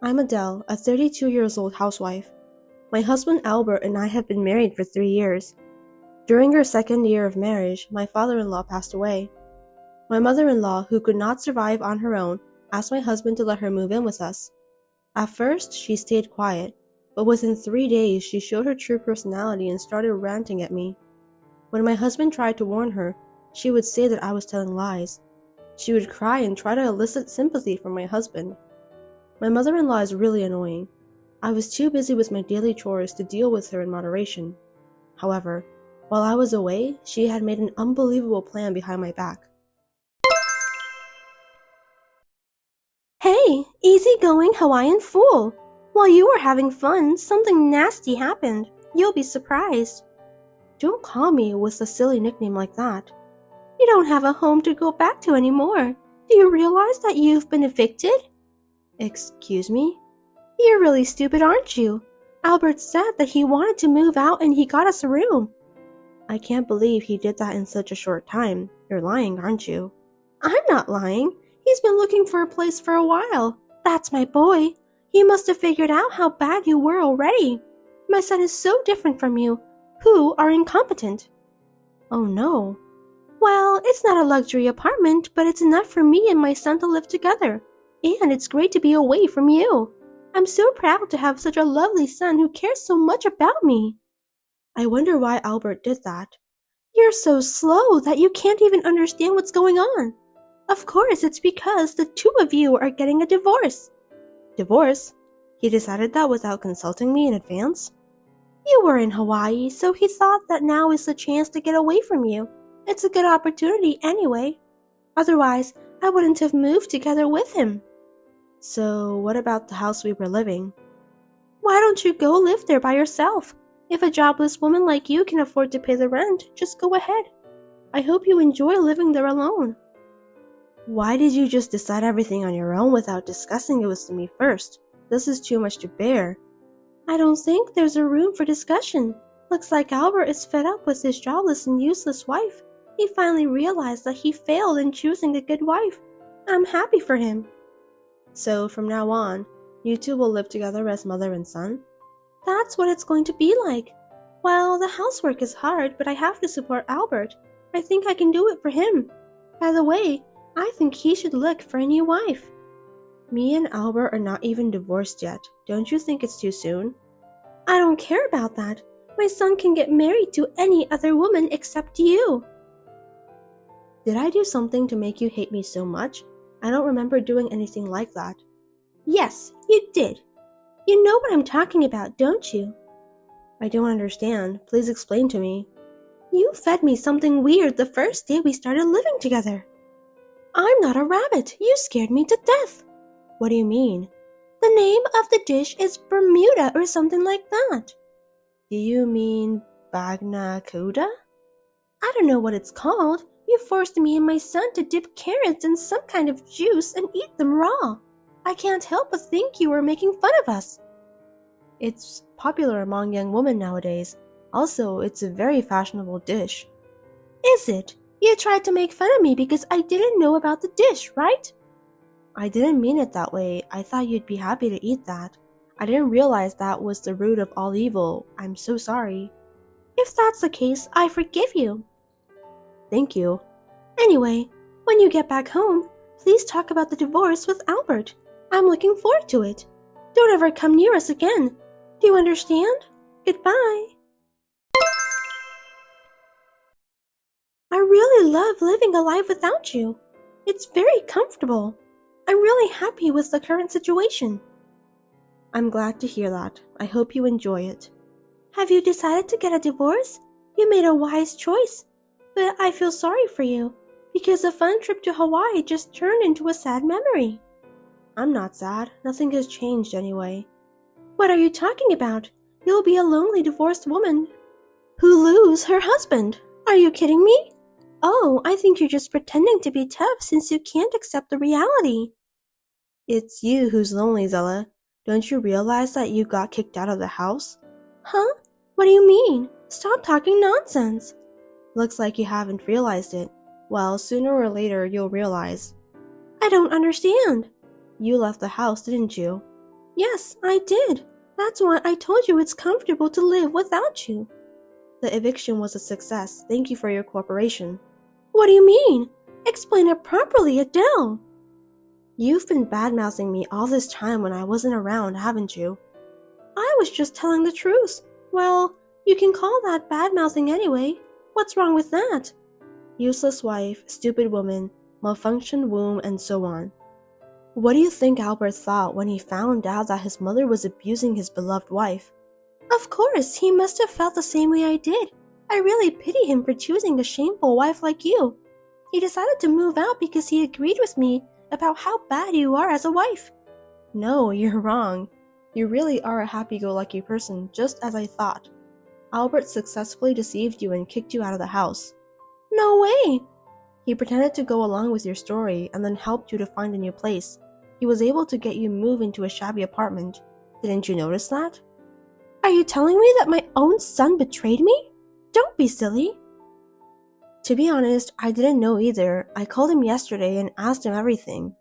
I'm Adele, a 32-year-old housewife. My husband Albert and I have been married for 3 years. During our second year of marriage, my father-in-law passed away. My mother-in-law, who could not survive on her own, asked my husband to let her move in with us. At first, she stayed quiet, but within 3 days she showed her true personality and started ranting at me. When my husband tried to warn her, she would say that I was telling lies. She would cry and try to elicit sympathy from my husband. My mother-in-law is really annoying. I was too busy with my daily chores to deal with her in moderation. However, while I was away, she had made an unbelievable plan behind my back. Hey, easygoing Hawaiian fool! While you were having fun, something nasty happened. You'll be surprised. Don't call me with a silly nickname like that. You don't have a home to go back to anymore. Do you realize that you've been evicted? Excuse me? You're really stupid, aren't you? Albert said that he wanted to move out and he got us a room. I can't believe he did that in such a short time. You're lying, aren't you? I'm not lying. He's been looking for a place for a while. That's my boy. He must have figured out how bad you were already. My son is so different from you, who are incompetent. Oh no. Well, it's not a luxury apartment, but it's enough for me and my son to live together. And it's great to be away from you. I'm so proud to have such a lovely son who cares so much about me. I wonder why Albert did that. You're so slow that you can't even understand what's going on. Of course, it's because the two of you are getting a divorce. Divorce? He decided that without consulting me in advance? You were in Hawaii, so he thought that now is the chance to get away from you. It's a good opportunity anyway. Otherwise, I wouldn't have moved together with him. So, what about the house we were living? Why don't you go live there by yourself? If a jobless woman like you can afford to pay the rent, just go ahead. I hope you enjoy living there alone. Why did you just decide everything on your own without discussing it with me first? This is too much to bear. I don't think there's a room for discussion. Looks like Albert is fed up with his jobless and useless wife. He finally realized that he failed in choosing a good wife. I'm happy for him. So, from now on, you two will live together as mother and son? That's what it's going to be like. Well, the housework is hard, but I have to support Albert. I think I can do it for him. By the way, I think he should look for a new wife. Me and Albert are not even divorced yet. Don't you think it's too soon? I don't care about that. My son can get married to any other woman except you. Did I do something to make you hate me so much? I don't remember doing anything like that. Yes, you did. You know what I'm talking about, don't you? I don't understand. Please explain to me. You fed me something weird the first day we started living together. I'm not a rabbit. You scared me to death. What do you mean? The name of the dish is Bermuda or something like that. Do you mean Bagna Coda? I don't know what it's called. You forced me and my son to dip carrots in some kind of juice and eat them raw. I can't help but think you were making fun of us. It's popular among young women nowadays. Also, it's a very fashionable dish. Is it? You tried to make fun of me because I didn't know about the dish, right? I didn't mean it that way. I thought you'd be happy to eat that. I didn't realize that was the root of all evil. I'm so sorry. If that's the case, I forgive you. Thank you. Anyway, when you get back home, please talk about the divorce with Albert. I'm looking forward to it. Don't ever come near us again. Do you understand? Goodbye. I really love living a life without you. It's very comfortable. I'm really happy with the current situation. I'm glad to hear that. I hope you enjoy it. Have you decided to get a divorce? You made a wise choice. But I feel sorry for you, because a fun trip to Hawaii just turned into a sad memory. I'm not sad. Nothing has changed anyway. What are you talking about? You'll be a lonely divorced woman who lose her husband. Are you kidding me? Oh, I think you're just pretending to be tough since you can't accept the reality. It's you who's lonely, Zella. Don't you realize that you got kicked out of the house? Huh? What do you mean? Stop talking nonsense. Looks like you haven't realized it. Well, sooner or later you'll realize. I don't understand. You left the house, didn't you? Yes, I did. That's why I told you it's comfortable to live without you. The eviction was a success. Thank you for your cooperation. What do you mean? Explain it properly, Adele. You've been bad-mouthing me all this time when I wasn't around, haven't you? I was just telling the truth. Well, you can call that bad-mouthing anyway. What's wrong with that? Useless wife, stupid woman, malfunctioned womb, and so on. What do you think Albert thought when he found out that his mother was abusing his beloved wife? Of course, he must have felt the same way I did. I really pity him for choosing a shameful wife like you. He decided to move out because he agreed with me about how bad you are as a wife. No, you're wrong. You really are a happy-go-lucky person, just as I thought. Albert successfully deceived you and kicked you out of the house. No way! He pretended to go along with your story and then helped you to find a new place. He was able to get you moved into a shabby apartment. Didn't you notice that? Are you telling me that my own son betrayed me? Don't be silly. To be honest, I didn't know either. I called him yesterday and asked him everything.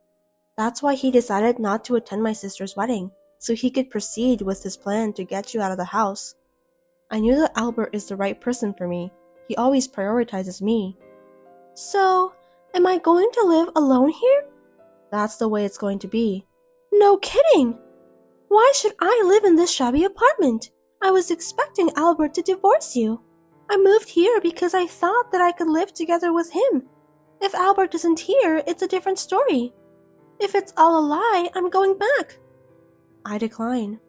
That's why he decided not to attend my sister's wedding, so he could proceed with his plan to get you out of the house. I knew that Albert is the right person for me. He always prioritizes me. So, am I going to live alone here? That's the way it's going to be. No kidding! Why should I live in this shabby apartment? I was expecting Albert to divorce you. I moved here because I thought that I could live together with him. If Albert isn't here, it's a different story. If it's all a lie, I'm going back. I decline.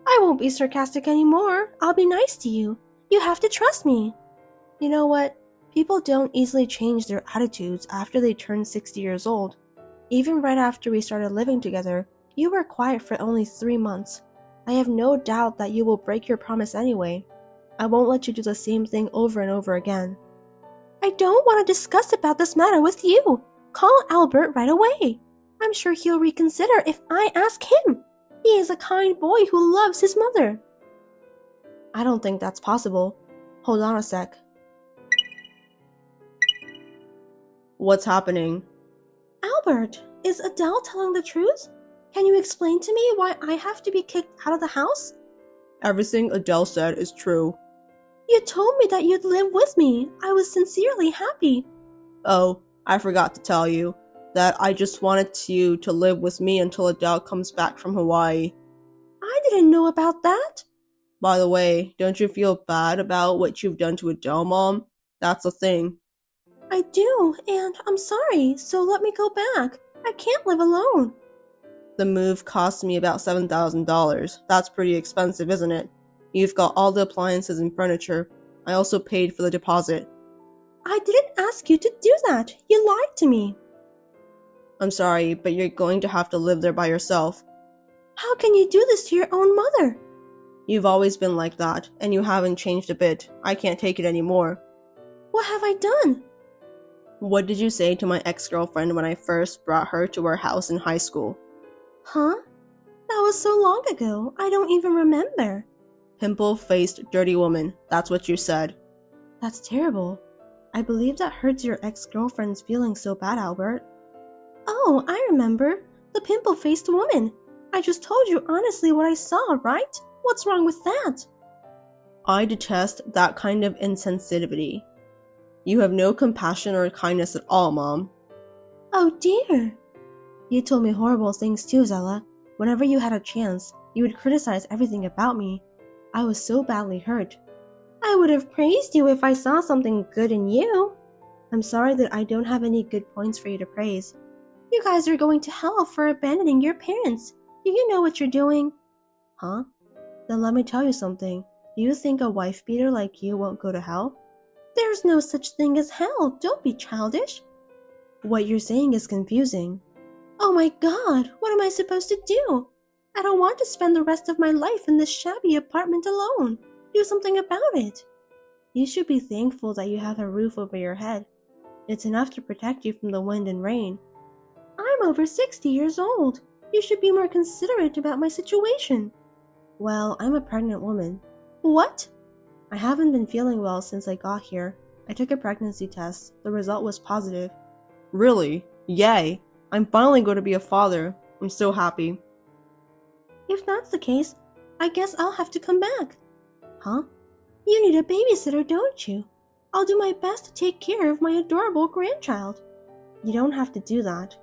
I won't be sarcastic anymore. I'll be nice to you. You have to trust me. You know what? People don't easily change their attitudes after they turn 60 years old. Even right after we started living together, you were quiet for only 3 months. I have no doubt that you will break your promise anyway. I won't let you do the same thing over and over again. I don't want to discuss about this matter with you. Call Albert right away. I'm sure he'll reconsider if I ask him. He is a kind boy who loves his mother. I don't think that's possible. Hold on a sec. What's happening? Albert, is Adele telling the truth? Can you explain to me why I have to be kicked out of the house? Everything Adele said is true. You told me that you'd live with me. I was sincerely happy. Oh, I forgot to tell you that I just wanted you to live with me until Adele comes back from Hawaii. I didn't know about that. By the way, don't you feel bad about what you've done to Adele, Mom? That's the thing. I do, and I'm sorry, so let me go back. I can't live alone. The move cost me about $7,000. That's pretty expensive, isn't it? You've got all the appliances and furniture. I also paid for the deposit. I didn't ask you to do that. You lied to me. I'm sorry, but you're going to have to live there by yourself. How can you do this to your own mother? You've always been like that, and you haven't changed a bit. I can't take it anymore. What have I done? What did you say to my ex-girlfriend when I first brought her to our house in high school? Huh? That was so long ago, I don't even remember. Pimple-faced dirty woman, that's what you said. That's terrible. I believe that hurts your ex-girlfriend's feeling so bad, Albert. Oh, I remember. The pimple-faced woman. I just told you honestly what I saw, right? What's wrong with that? I detest that kind of insensitivity. You have no compassion or kindness at all, Mom. Oh dear. You told me horrible things too, Zella. Whenever you had a chance, you would criticize everything about me. I was so badly hurt. I would have praised you if I saw something good in you. I'm sorry that I don't have any good points for you to praise. You guys are going to hell for abandoning your parents. Do you know what you're doing? Huh? Then let me tell you something. Do you think a wife beater like you won't go to hell? There's no such thing as hell. Don't be childish. What you're saying is confusing. Oh my god, what am I supposed to do? I don't want to spend the rest of my life in this shabby apartment alone. Do something about it. You should be thankful that you have a roof over your head. It's enough to protect you from the wind and rain. I'm over 60 years old. You should be more considerate about my situation. Well, I'm a pregnant woman. What? I haven't been feeling well since I got here. I took a pregnancy test. The result was positive. Really? Yay! I'm finally going to be a father. I'm so happy. If that's the case, I guess I'll have to come back. Huh? You need a babysitter, don't you? I'll do my best to take care of my adorable grandchild. You don't have to do that.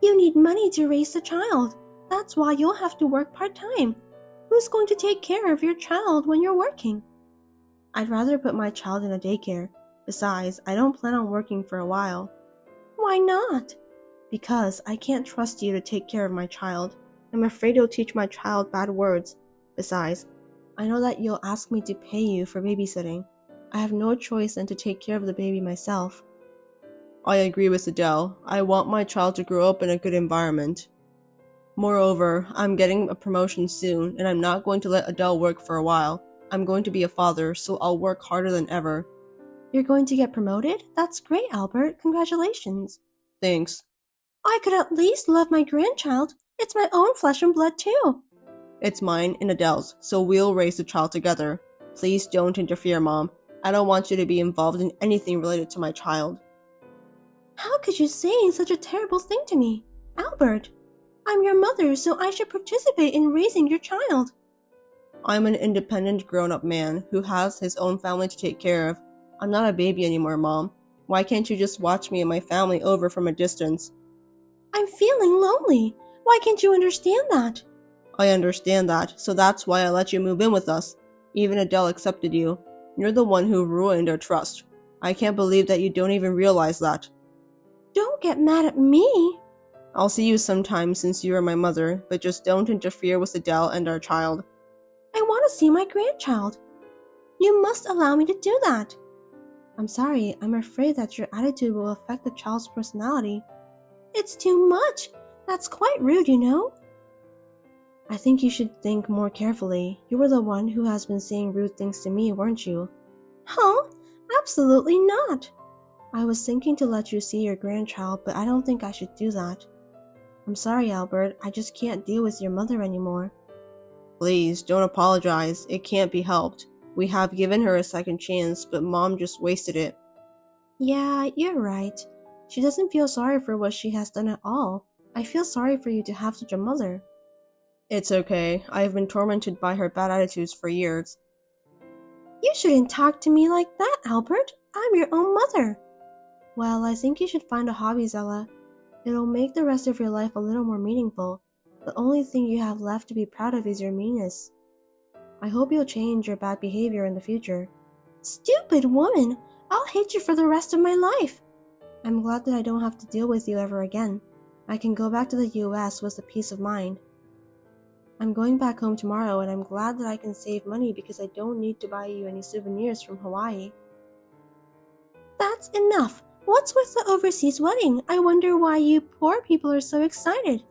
You need money to raise the child. That's why you'll have to work part-time. Who's going to take care of your child when you're working? I'd rather put my child in a daycare. Besides, I don't plan on working for a while. Why not? Because I can't trust you to take care of my child. I'm afraid you'll teach my child bad words. Besides, I know that you'll ask me to pay you for babysitting. I have no choice than to take care of the baby myself. I agree with Adele. I want my child to grow up in a good environment. Moreover, I'm getting a promotion soon, and I'm not going to let Adele work for a while. I'm going to be a father, so I'll work harder than ever. You're going to get promoted? That's great, Albert. Congratulations. Thanks. I could at least love my grandchild. It's my own flesh and blood, too. It's mine and Adele's, so we'll raise the child together. Please don't interfere, Mom. I don't want you to be involved in anything related to my child. How could you say such a terrible thing to me? Albert, I'm your mother, so I should participate in raising your child. I'm an independent grown-up man who has his own family to take care of. I'm not a baby anymore, Mom. Why can't you just watch me and my family over from a distance? I'm feeling lonely. Why can't you understand that? I understand that, so that's why I let you move in with us. Even Adele accepted you. You're the one who ruined our trust. I can't believe that you don't even realize that. Don't get mad at me. I'll see you sometime since you are my mother, but just don't interfere with Adele and our child. I want to see my grandchild. You must allow me to do that. I'm sorry, I'm afraid that your attitude will affect the child's personality. It's too much. That's quite rude, you know. I think you should think more carefully. You were the one who has been saying rude things to me, weren't you? Huh? Absolutely not. I was thinking to let you see your grandchild, but I don't think I should do that. I'm sorry, Albert. I just can't deal with your mother anymore. Please, don't apologize. It can't be helped. We have given her a second chance, but Mom just wasted it. Yeah, you're right. She doesn't feel sorry for what she has done at all. I feel sorry for you to have such a mother. It's okay. I have been tormented by her bad attitudes for years. You shouldn't talk to me like that, Albert. I'm your own mother. Well, I think you should find a hobby, Zella. It'll make the rest of your life a little more meaningful. The only thing you have left to be proud of is your meanness. I hope you'll change your bad behavior in the future. Stupid woman! I'll hate you for the rest of my life. I'm glad that I don't have to deal with you ever again. I can go back to the US with a peace of mind. I'm going back home tomorrow, and I'm glad that I can save money because I don't need to buy you any souvenirs from Hawaii. That's enough! What's with the overseas wedding? I wonder why you poor people are so excited.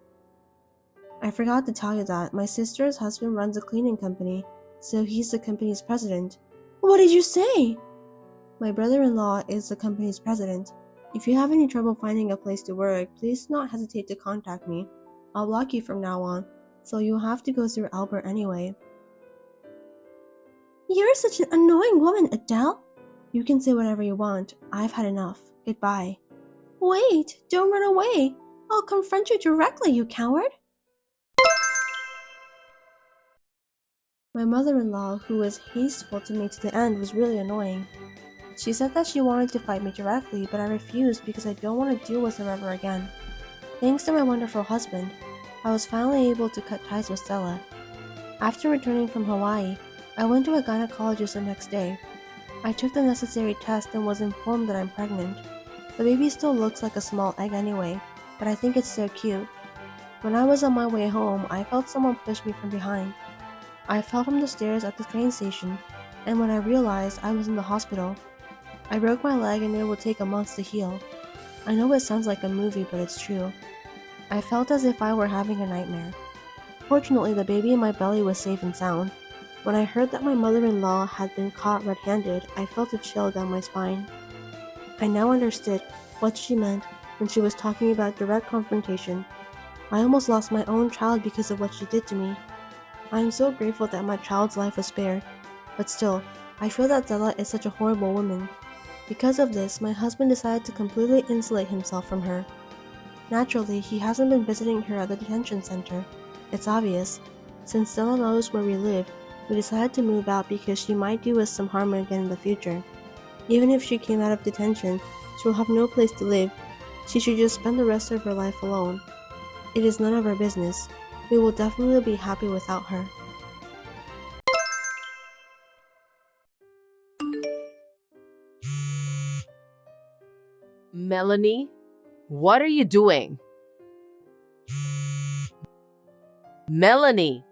I forgot to tell you that my sister's husband runs a cleaning company, so he's the company's president. What did you say? My brother-in-law is the company's president. If you have any trouble finding a place to work, please do not hesitate to contact me. I'll block you from now on, so you'll have to go through Albert anyway. You're such an annoying woman, Adele. You can say whatever you want. I've had enough. Goodbye. Wait, don't run away. I'll confront you directly, you coward. My mother-in-law, who was hasteful to me to the end, was really annoying. She said that she wanted to fight me directly, but I refused because I don't want to deal with her ever again. Thanks to my wonderful husband, I was finally able to cut ties with Stella. After returning from Hawaii, I went to a gynecologist the next day. I took the necessary test and was informed that I'm pregnant. The baby still looks like a small egg anyway, but I think it's so cute. When I was on my way home, I felt someone push me from behind. I fell from the stairs at the train station, and when I realized I was in the hospital, I broke my leg and it will take a month to heal. I know it sounds like a movie, but it's true. I felt as if I were having a nightmare. Fortunately, the baby in my belly was safe and sound. When I heard that my mother-in-law had been caught red-handed, I felt a chill down my spine. I now understood what she meant when she was talking about direct confrontation. I almost lost my own child because of what she did to me. I am so grateful that my child's life was spared, but still, I feel that Stella is such a horrible woman. Because of this, my husband decided to completely insulate himself from her. Naturally, he hasn't been visiting her at the detention center. It's obvious. Since Stella knows where we live, we decided to move out because she might do us some harm again in the future. Even if she came out of detention, she will have no place to live. She should just spend the rest of her life alone. It is none of our business. We will definitely be happy without her. Melanie, what are you doing? Melanie,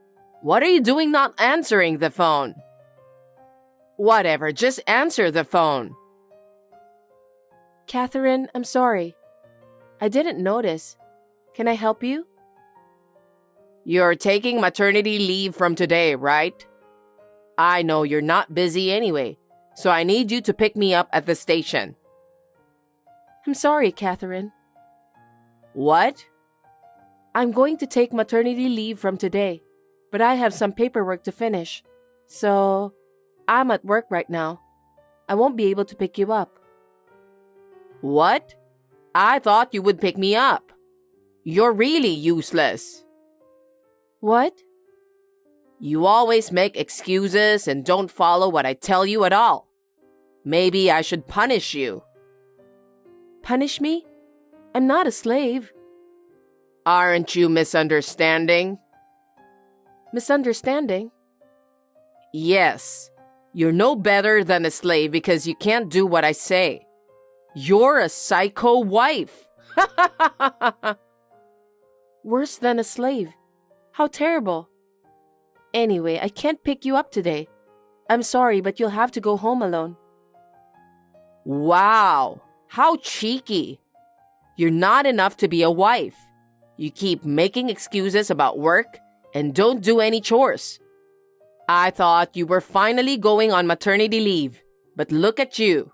what are you doing not answering the phone? Whatever, just answer the phone. Catherine, I'm sorry. I didn't notice. Can I help you? You're taking maternity leave from today, right? I know you're not busy anyway, so I need you to pick me up at the station. I'm sorry, Catherine. What? I'm going to take maternity leave from today, but I have some paperwork to finish. So, I'm at work right now. I won't be able to pick you up. What? I thought you would pick me up. You're really useless. What? You always make excuses and don't follow what I tell you at all. Maybe I should punish you. Punish me? I'm not a slave. Aren't you misunderstanding? Misunderstanding? Yes. You're no better than a slave because you can't do what I say. You're a psycho wife. Worse than a slave. How terrible. Anyway, I can't pick you up today. I'm sorry, but you'll have to go home alone. Wow, how cheeky. You're not enough to be a wife. You keep making excuses about work and don't do any chores. I thought you were finally going on maternity leave, but look at you.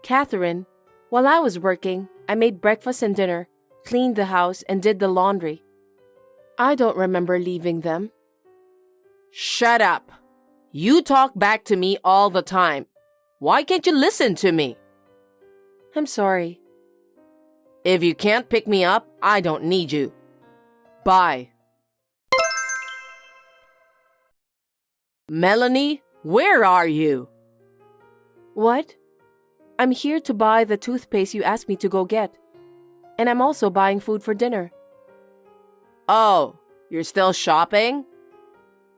Catherine, while I was working, I made breakfast and dinner, cleaned the house, and did the laundry. I don't remember leaving them. Shut up. You talk back to me all the time. Why can't you listen to me? I'm sorry. If you can't pick me up, I don't need you. Bye. Melanie, where are you? What? I'm here to buy the toothpaste you asked me to go get. And I'm also buying food for dinner. Oh, you're still shopping?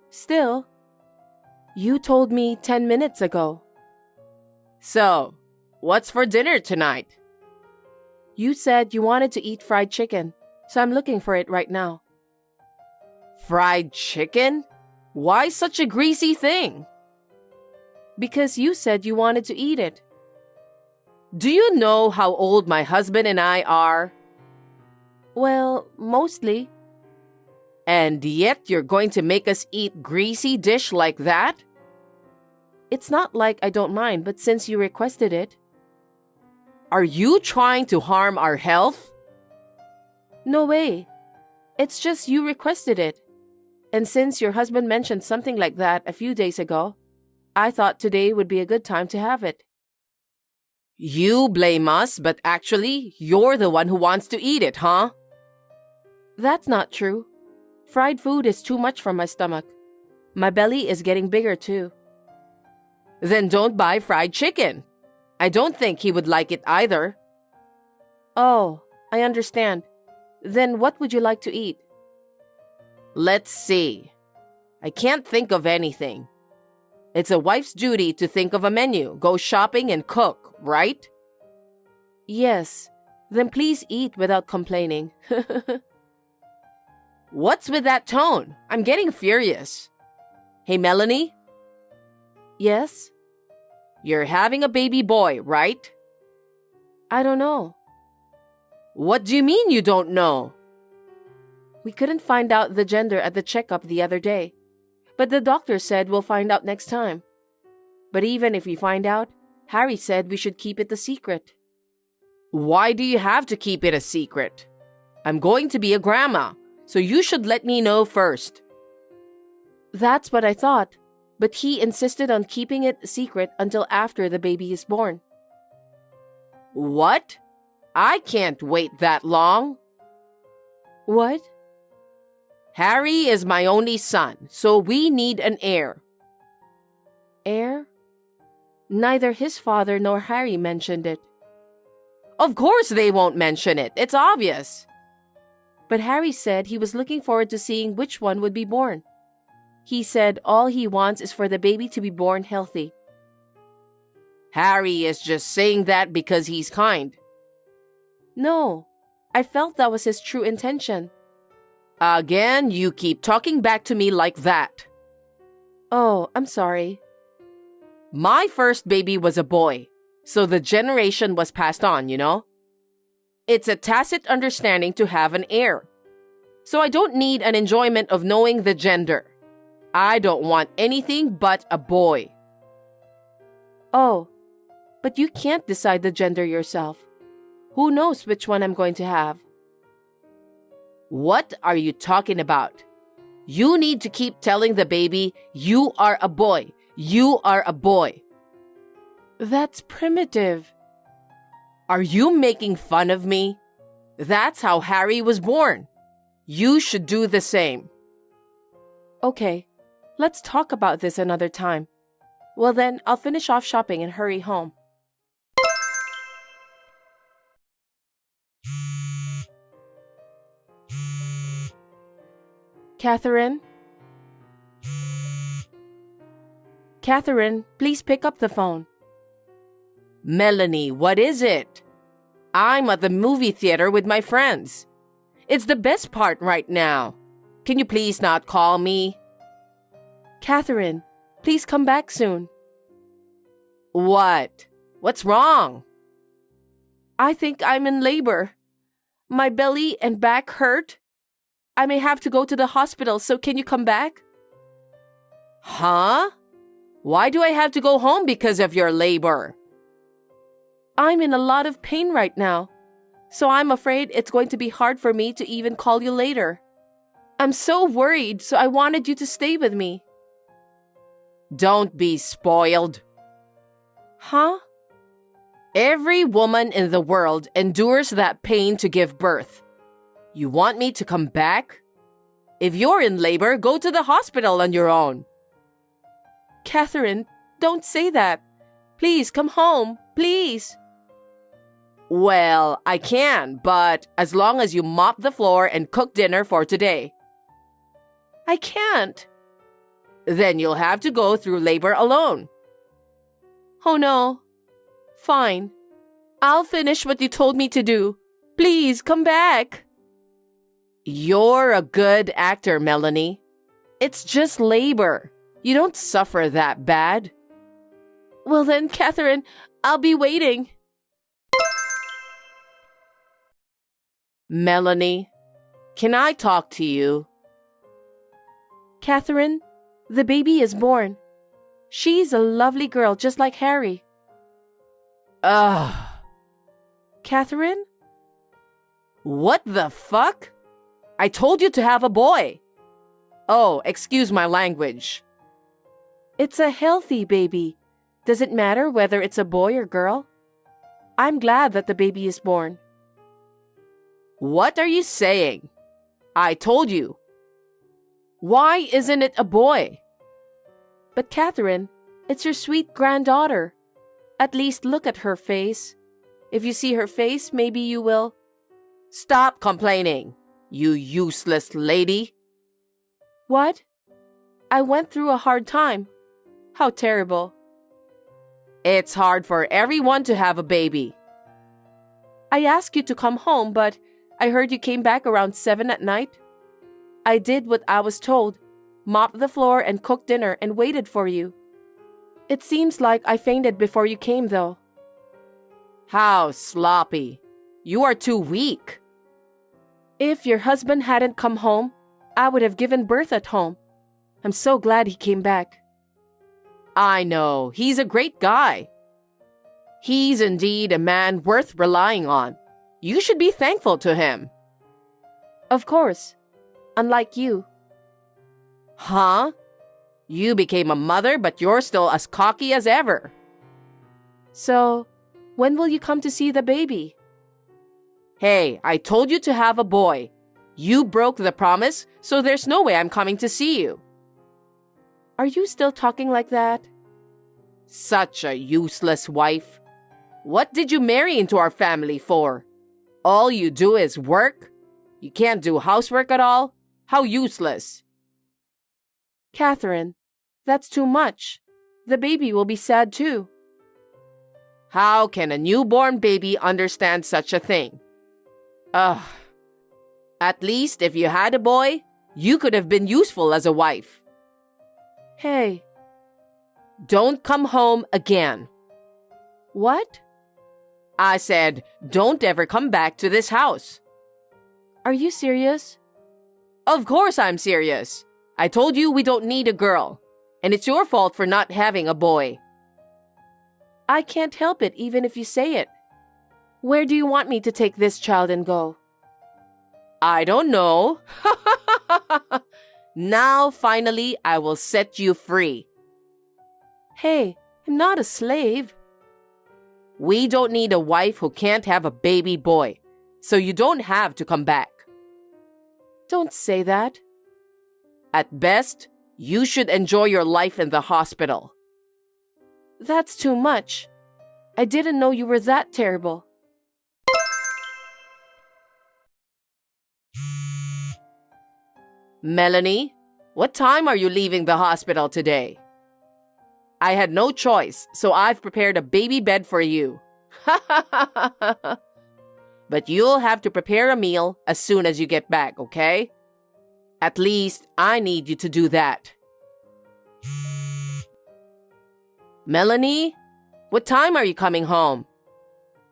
Still? You told me 10 minutes ago. So, what's for dinner tonight? You said you wanted to eat fried chicken, so I'm looking for it right now. Fried chicken? Why such a greasy thing? Because you said you wanted to eat it. Do you know how old my husband and I are? Well, mostly. And yet you're going to make us eat greasy dish like that? It's not like I don't mind, but since you requested it. Are you trying to harm our health? No way. It's just you requested it. And since your husband mentioned something like that a few days ago, I thought today would be a good time to have it. You blame us, but actually, you're the one who wants to eat it, huh? That's not true. Fried food is too much for my stomach. My belly is getting bigger too. Then don't buy fried chicken. I don't think he would like it either. Oh, I understand. Then what would you like to eat? Let's see. I can't think of anything. It's a wife's duty to think of a menu, go shopping and cook, right? Yes. Then please eat without complaining. What's with that tone? I'm getting furious. Hey, Melanie? Yes? You're having a baby boy, right? I don't know. What do you mean you don't know? We couldn't find out the gender at the checkup the other day. But the doctor said we'll find out next time. But even if we find out, Harry said we should keep it a secret. Why do you have to keep it a secret? I'm going to be a grandma, so you should let me know first. That's what I thought, but he insisted on keeping it a secret until after the baby is born. What? I can't wait that long. What? Harry is my only son, so we need an heir. Heir? Neither his father nor Harry mentioned it. Of course they won't mention it. It's obvious. But Harry said he was looking forward to seeing which one would be born. He said all he wants is for the baby to be born healthy. Harry is just saying that because he's kind. No, I felt that was his true intention. Again, you keep talking back to me like that. Oh, I'm sorry. My first baby was a boy, so the generation was passed on, you know? It's a tacit understanding to have an heir. So I don't need an enjoyment of knowing the gender. I don't want anything but a boy. Oh, but you can't decide the gender yourself. Who knows which one I'm going to have? What are you talking about? You need to keep telling the baby, you are a boy. You are a boy. That's primitive. Are you making fun of me? That's how Harry was born. You should do the same. Okay, let's talk about this another time. Well then, I'll finish off shopping and hurry home. Catherine? Catherine, please pick up the phone. Melanie, what is it? I'm at the movie theater with my friends. It's the best part right now. Can you please not call me? Catherine, please come back soon. What? What's wrong? I think I'm in labor. My belly and back hurt. I may have to go to the hospital, so can you come back? Huh? Why do I have to go home because of your labor? I'm in a lot of pain right now, so I'm afraid it's going to be hard for me to even call you later. I'm so worried, so I wanted you to stay with me. Don't be spoiled. Huh? Every woman in the world endures that pain to give birth. You want me to come back? If you're in labor, go to the hospital on your own. Catherine, don't say that. Please come home, please. Well, I can, but as long as you mop the floor and cook dinner for today. I can't. Then you'll have to go through labor alone. Oh no. Fine. I'll finish what you told me to do. Please come back. You're a good actor, Melanie. It's just labor. You don't suffer that bad. Well then, Catherine, I'll be waiting. Melanie, can I talk to you? Catherine, the baby is born. She's a lovely girl, just like Harry. Ugh. Catherine? What the fuck? I told you to have a boy. Oh, excuse my language. It's a healthy baby. Does it matter whether it's a boy or girl? I'm glad that the baby is born. What are you saying? I told you. Why isn't it a boy? But Catherine, it's your sweet granddaughter. At least look at her face. If you see her face, maybe you will. Stop complaining, you useless lady. What? I went through a hard time. How terrible. It's hard for everyone to have a baby. I asked you to come home, but I heard you came back around 7 at night. I did what I was told, mopped the floor and cooked dinner and waited for you. It seems like I fainted before you came, though. How sloppy. You are too weak. If your husband hadn't come home, I would have given birth at home. I'm so glad he came back. I know, he's a great guy. He's indeed a man worth relying on. You should be thankful to him. Of course. Unlike you. Huh? You became a mother, but you're still as cocky as ever. So, when will you come to see the baby? Hey, I told you to have a boy. You broke the promise, so there's no way I'm coming to see you. Are you still talking like that? Such a useless wife. What did you marry into our family for? All you do is work? You can't do housework at all? How useless. Catherine, that's too much. The baby will be sad too. How can a newborn baby understand such a thing? Ugh. At least if you had a boy, you could have been useful as a wife. Hey. Don't come home again. What? I said, don't ever come back to this house. Are you serious? Of course I'm serious. I told you we don't need a girl, and it's your fault for not having a boy. I can't help it even if you say it. Where do you want me to take this child and go? I don't know. Now, finally, I will set you free. Hey, I'm not a slave. We don't need a wife who can't have a baby boy, so you don't have to come back. Don't say that. At best, you should enjoy your life in the hospital. That's too much. I didn't know you were that terrible. Melanie, what time are you leaving the hospital today? I had no choice, so I've prepared a baby bed for you. But you'll have to prepare a meal as soon as you get back, okay? At least I need you to do that. Melanie, what time are you coming home?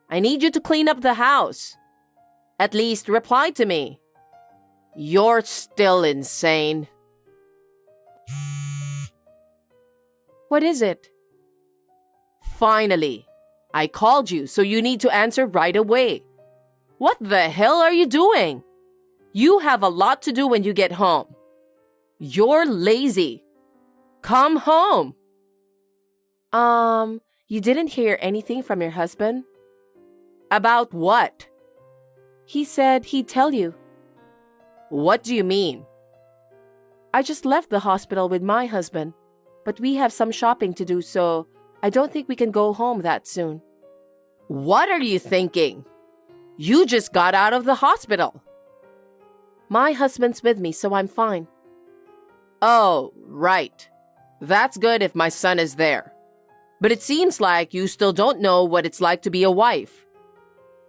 I need you to clean up the house. At least reply to me. You're still insane. What is it? Finally, I called you, so you need to answer right away. What the hell are you doing? You have a lot to do when you get home. You're lazy. Come home. You didn't hear anything from your husband? About what? He said he'd tell you. What do you mean? I just left the hospital with my husband, but we have some shopping to do, so I don't think we can go home that soon. What are you thinking? You just got out of the hospital. My husband's with me, so I'm fine. Oh, right. That's good if my son is there. But it seems like you still don't know what it's like to be a wife.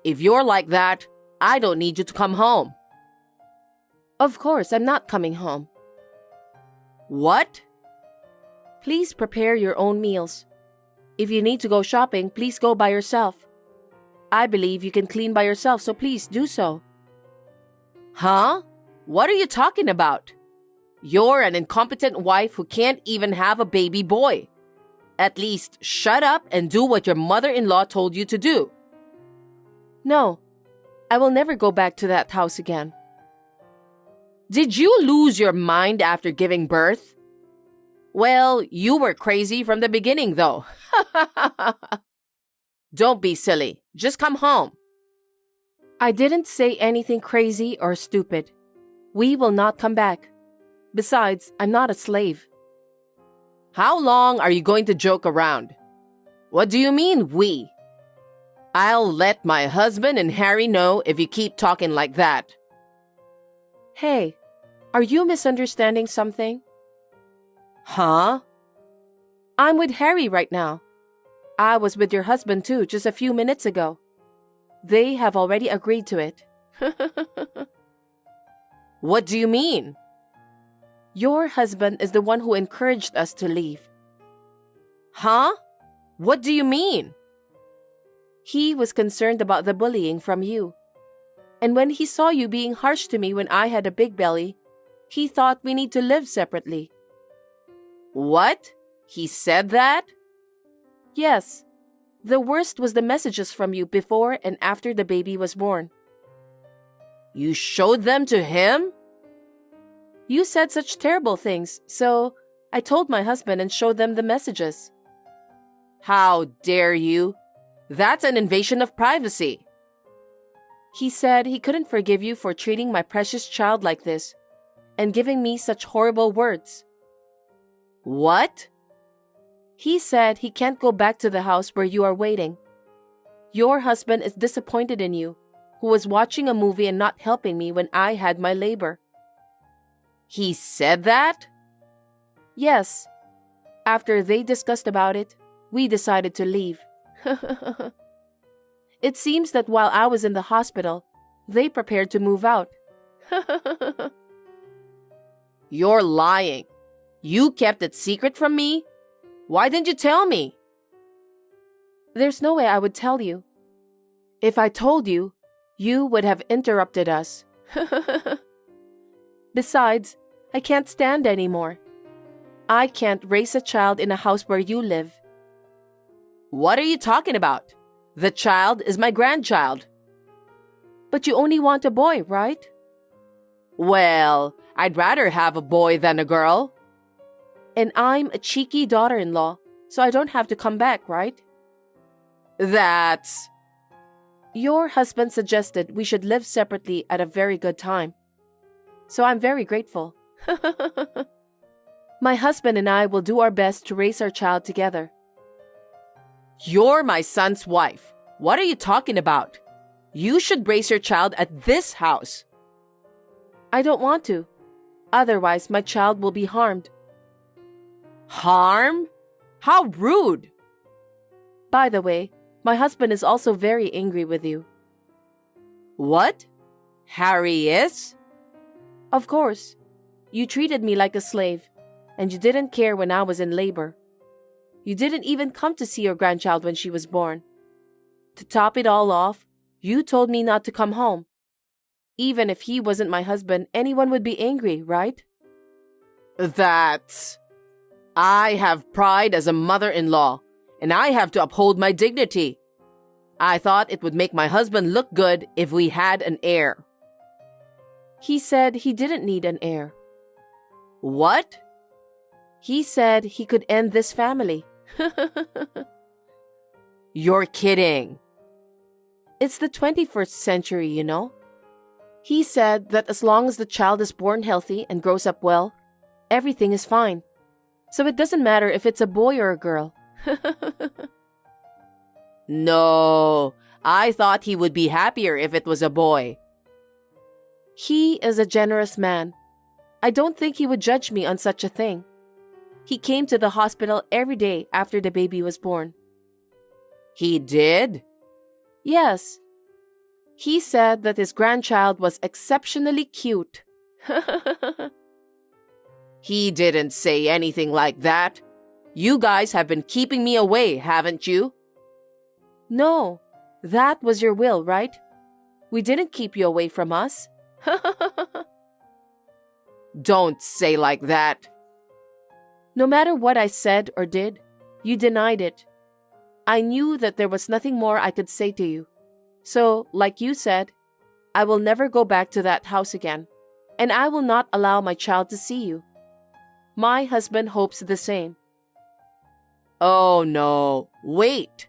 If you're like that, I don't need you to come home. Of course, I'm not coming home. What? Please prepare your own meals. If you need to go shopping, please go by yourself. I believe you can clean by yourself, so please do so. Huh? What are you talking about? You're an incompetent wife who can't even have a baby boy. At least shut up and do what your mother-in-law told you to do. No, I will never go back to that house again. Did you lose your mind after giving birth? Well, you were crazy from the beginning, though. Don't be silly. Just come home. I didn't say anything crazy or stupid. We will not come back. Besides, I'm not a slave. How long are you going to joke around? What do you mean, we? I'll let my husband and Harry know if you keep talking like that. Hey, are you misunderstanding something? Huh? I'm with Harry right now. I was with your husband too just a few minutes ago. They have already agreed to it. What do you mean? Your husband is the one who encouraged us to leave. Huh? What do you mean? He was concerned about the bullying from you. And when he saw you being harsh to me when I had a big belly, he thought we need to live separately. What? He said that? Yes. The worst was the messages from you before and after the baby was born. You showed them to him? You said such terrible things, so I told my husband and showed them the messages. How dare you? That's an invasion of privacy. He said he couldn't forgive you for treating my precious child like this and giving me such horrible words. What? He said he can't go back to the house where you are waiting. Your husband is disappointed in you, who was watching a movie and not helping me when I had my labor. He said that? Yes. After they discussed about it, we decided to leave. It seems that while I was in the hospital, they prepared to move out. You're lying. You kept it secret from me? Why didn't you tell me? There's no way I would tell you. If I told you, you would have interrupted us. Besides, I can't stand anymore. I can't raise a child in a house where you live. What are you talking about? The child is my grandchild. But you only want a boy, right? Well, I'd rather have a boy than a girl. And I'm a cheeky daughter-in-law, so I don't have to come back, right? That's... Your husband suggested we should live separately at a very good time. So I'm very grateful. My husband and I will do our best to raise our child together. You're my son's wife. What are you talking about? You should raise your child at this house. I don't want to. Otherwise, my child will be harmed. Harm? How rude! By the way, my husband is also very angry with you. What? Harry is? Of course. You treated me like a slave, and you didn't care when I was in labor. You didn't even come to see your grandchild when she was born. To top it all off, you told me not to come home. Even if he wasn't my husband, anyone would be angry, right? That's... I have pride as a mother-in-law, and I have to uphold my dignity. I thought it would make my husband look good if we had an heir. He said he didn't need an heir. What? He said he could end this family. You're kidding. It's the 21st century, you know. He said that as long as the child is born healthy and grows up well, everything is fine. So it doesn't matter if it's a boy or a girl. No, I thought he would be happier if it was a boy. He is a generous man. I don't think he would judge me on such a thing. He came to the hospital every day after the baby was born. He did? Yes. He said that his grandchild was exceptionally cute. He didn't say anything like that. You guys have been keeping me away, haven't you? No, that was your will, right? We didn't keep you away from us. Don't say like that. No matter what I said or did, you denied it. I knew that there was nothing more I could say to you. So, like you said, I will never go back to that house again. and I will not allow my child to see you. My husband hopes the same. Oh no, wait.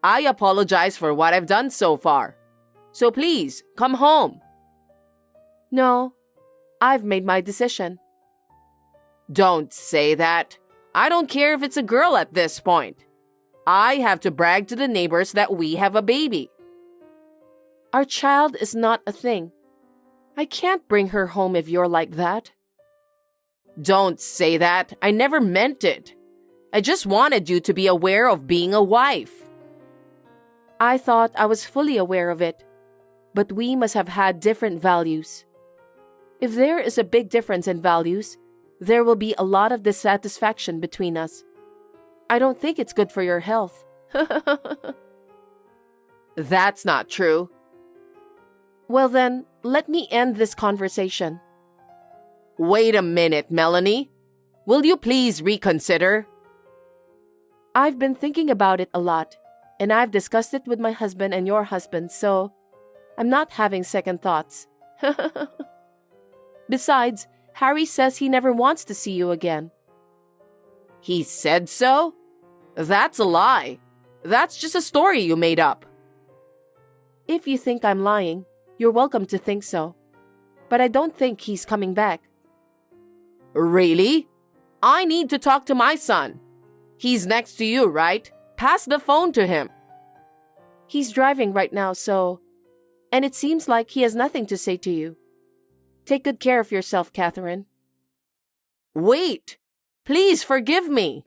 I apologize for what I've done so far. So please, come home. No, I've made my decision. Don't say that. I don't care if it's a girl at this point. I have to brag to the neighbors that we have a baby. Our child is not a thing. I can't bring her home if you're like that. Don't say that. I never meant it. I just wanted you to be aware of being a wife. I thought I was fully aware of it, but we must have had different values. If there is a big difference in values, there will be a lot of dissatisfaction between us. I don't think it's good for your health. That's not true. Well then, let me end this conversation. Wait a minute, Melanie. Will you please reconsider? I've been thinking about it a lot, and I've discussed it with my husband and your husband, so I'm not having second thoughts. Besides, Harry says he never wants to see you again. He said so? That's a lie. That's just a story you made up. If you think I'm lying, you're welcome to think so. But I don't think he's coming back. Really? I need to talk to my son. He's next to you, right? Pass the phone to him. He's driving right now, so... And it seems like he has nothing to say to you. Take good care of yourself, Catherine. Wait! Please forgive me.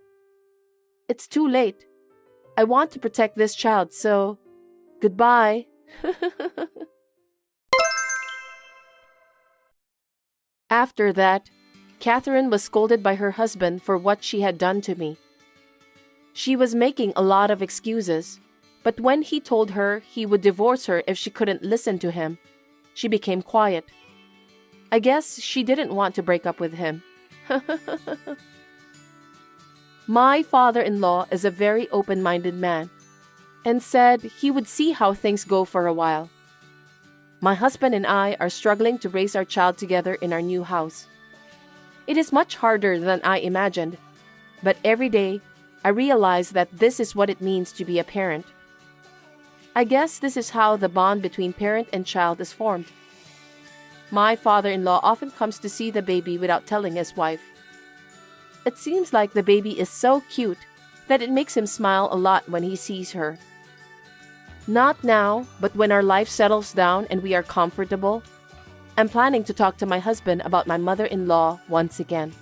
It's too late. I want to protect this child, so... Goodbye. After that, Catherine was scolded by her husband for what she had done to me. She was making a lot of excuses, but when he told her he would divorce her if she couldn't listen to him, she became quiet. I guess she didn't want to break up with him. My father-in-law is a very open-minded man and said he would see how things go for a while. My husband and I are struggling to raise our child together in our new house. It is much harder than I imagined, but every day I realize that this is what it means to be a parent. I guess this is how the bond between parent and child is formed. My father-in-law often comes to see the baby without telling his wife. It seems like the baby is so cute that it makes him smile a lot when he sees her. Not now, but when our life settles down and we are comfortable, I'm planning to talk to my husband about my mother-in-law once again.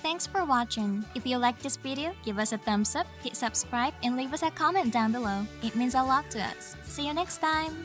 Thanks for watching. If you like this video, give us a thumbs up, hit subscribe, and leave us a comment down below. It means a lot to us. See you next time!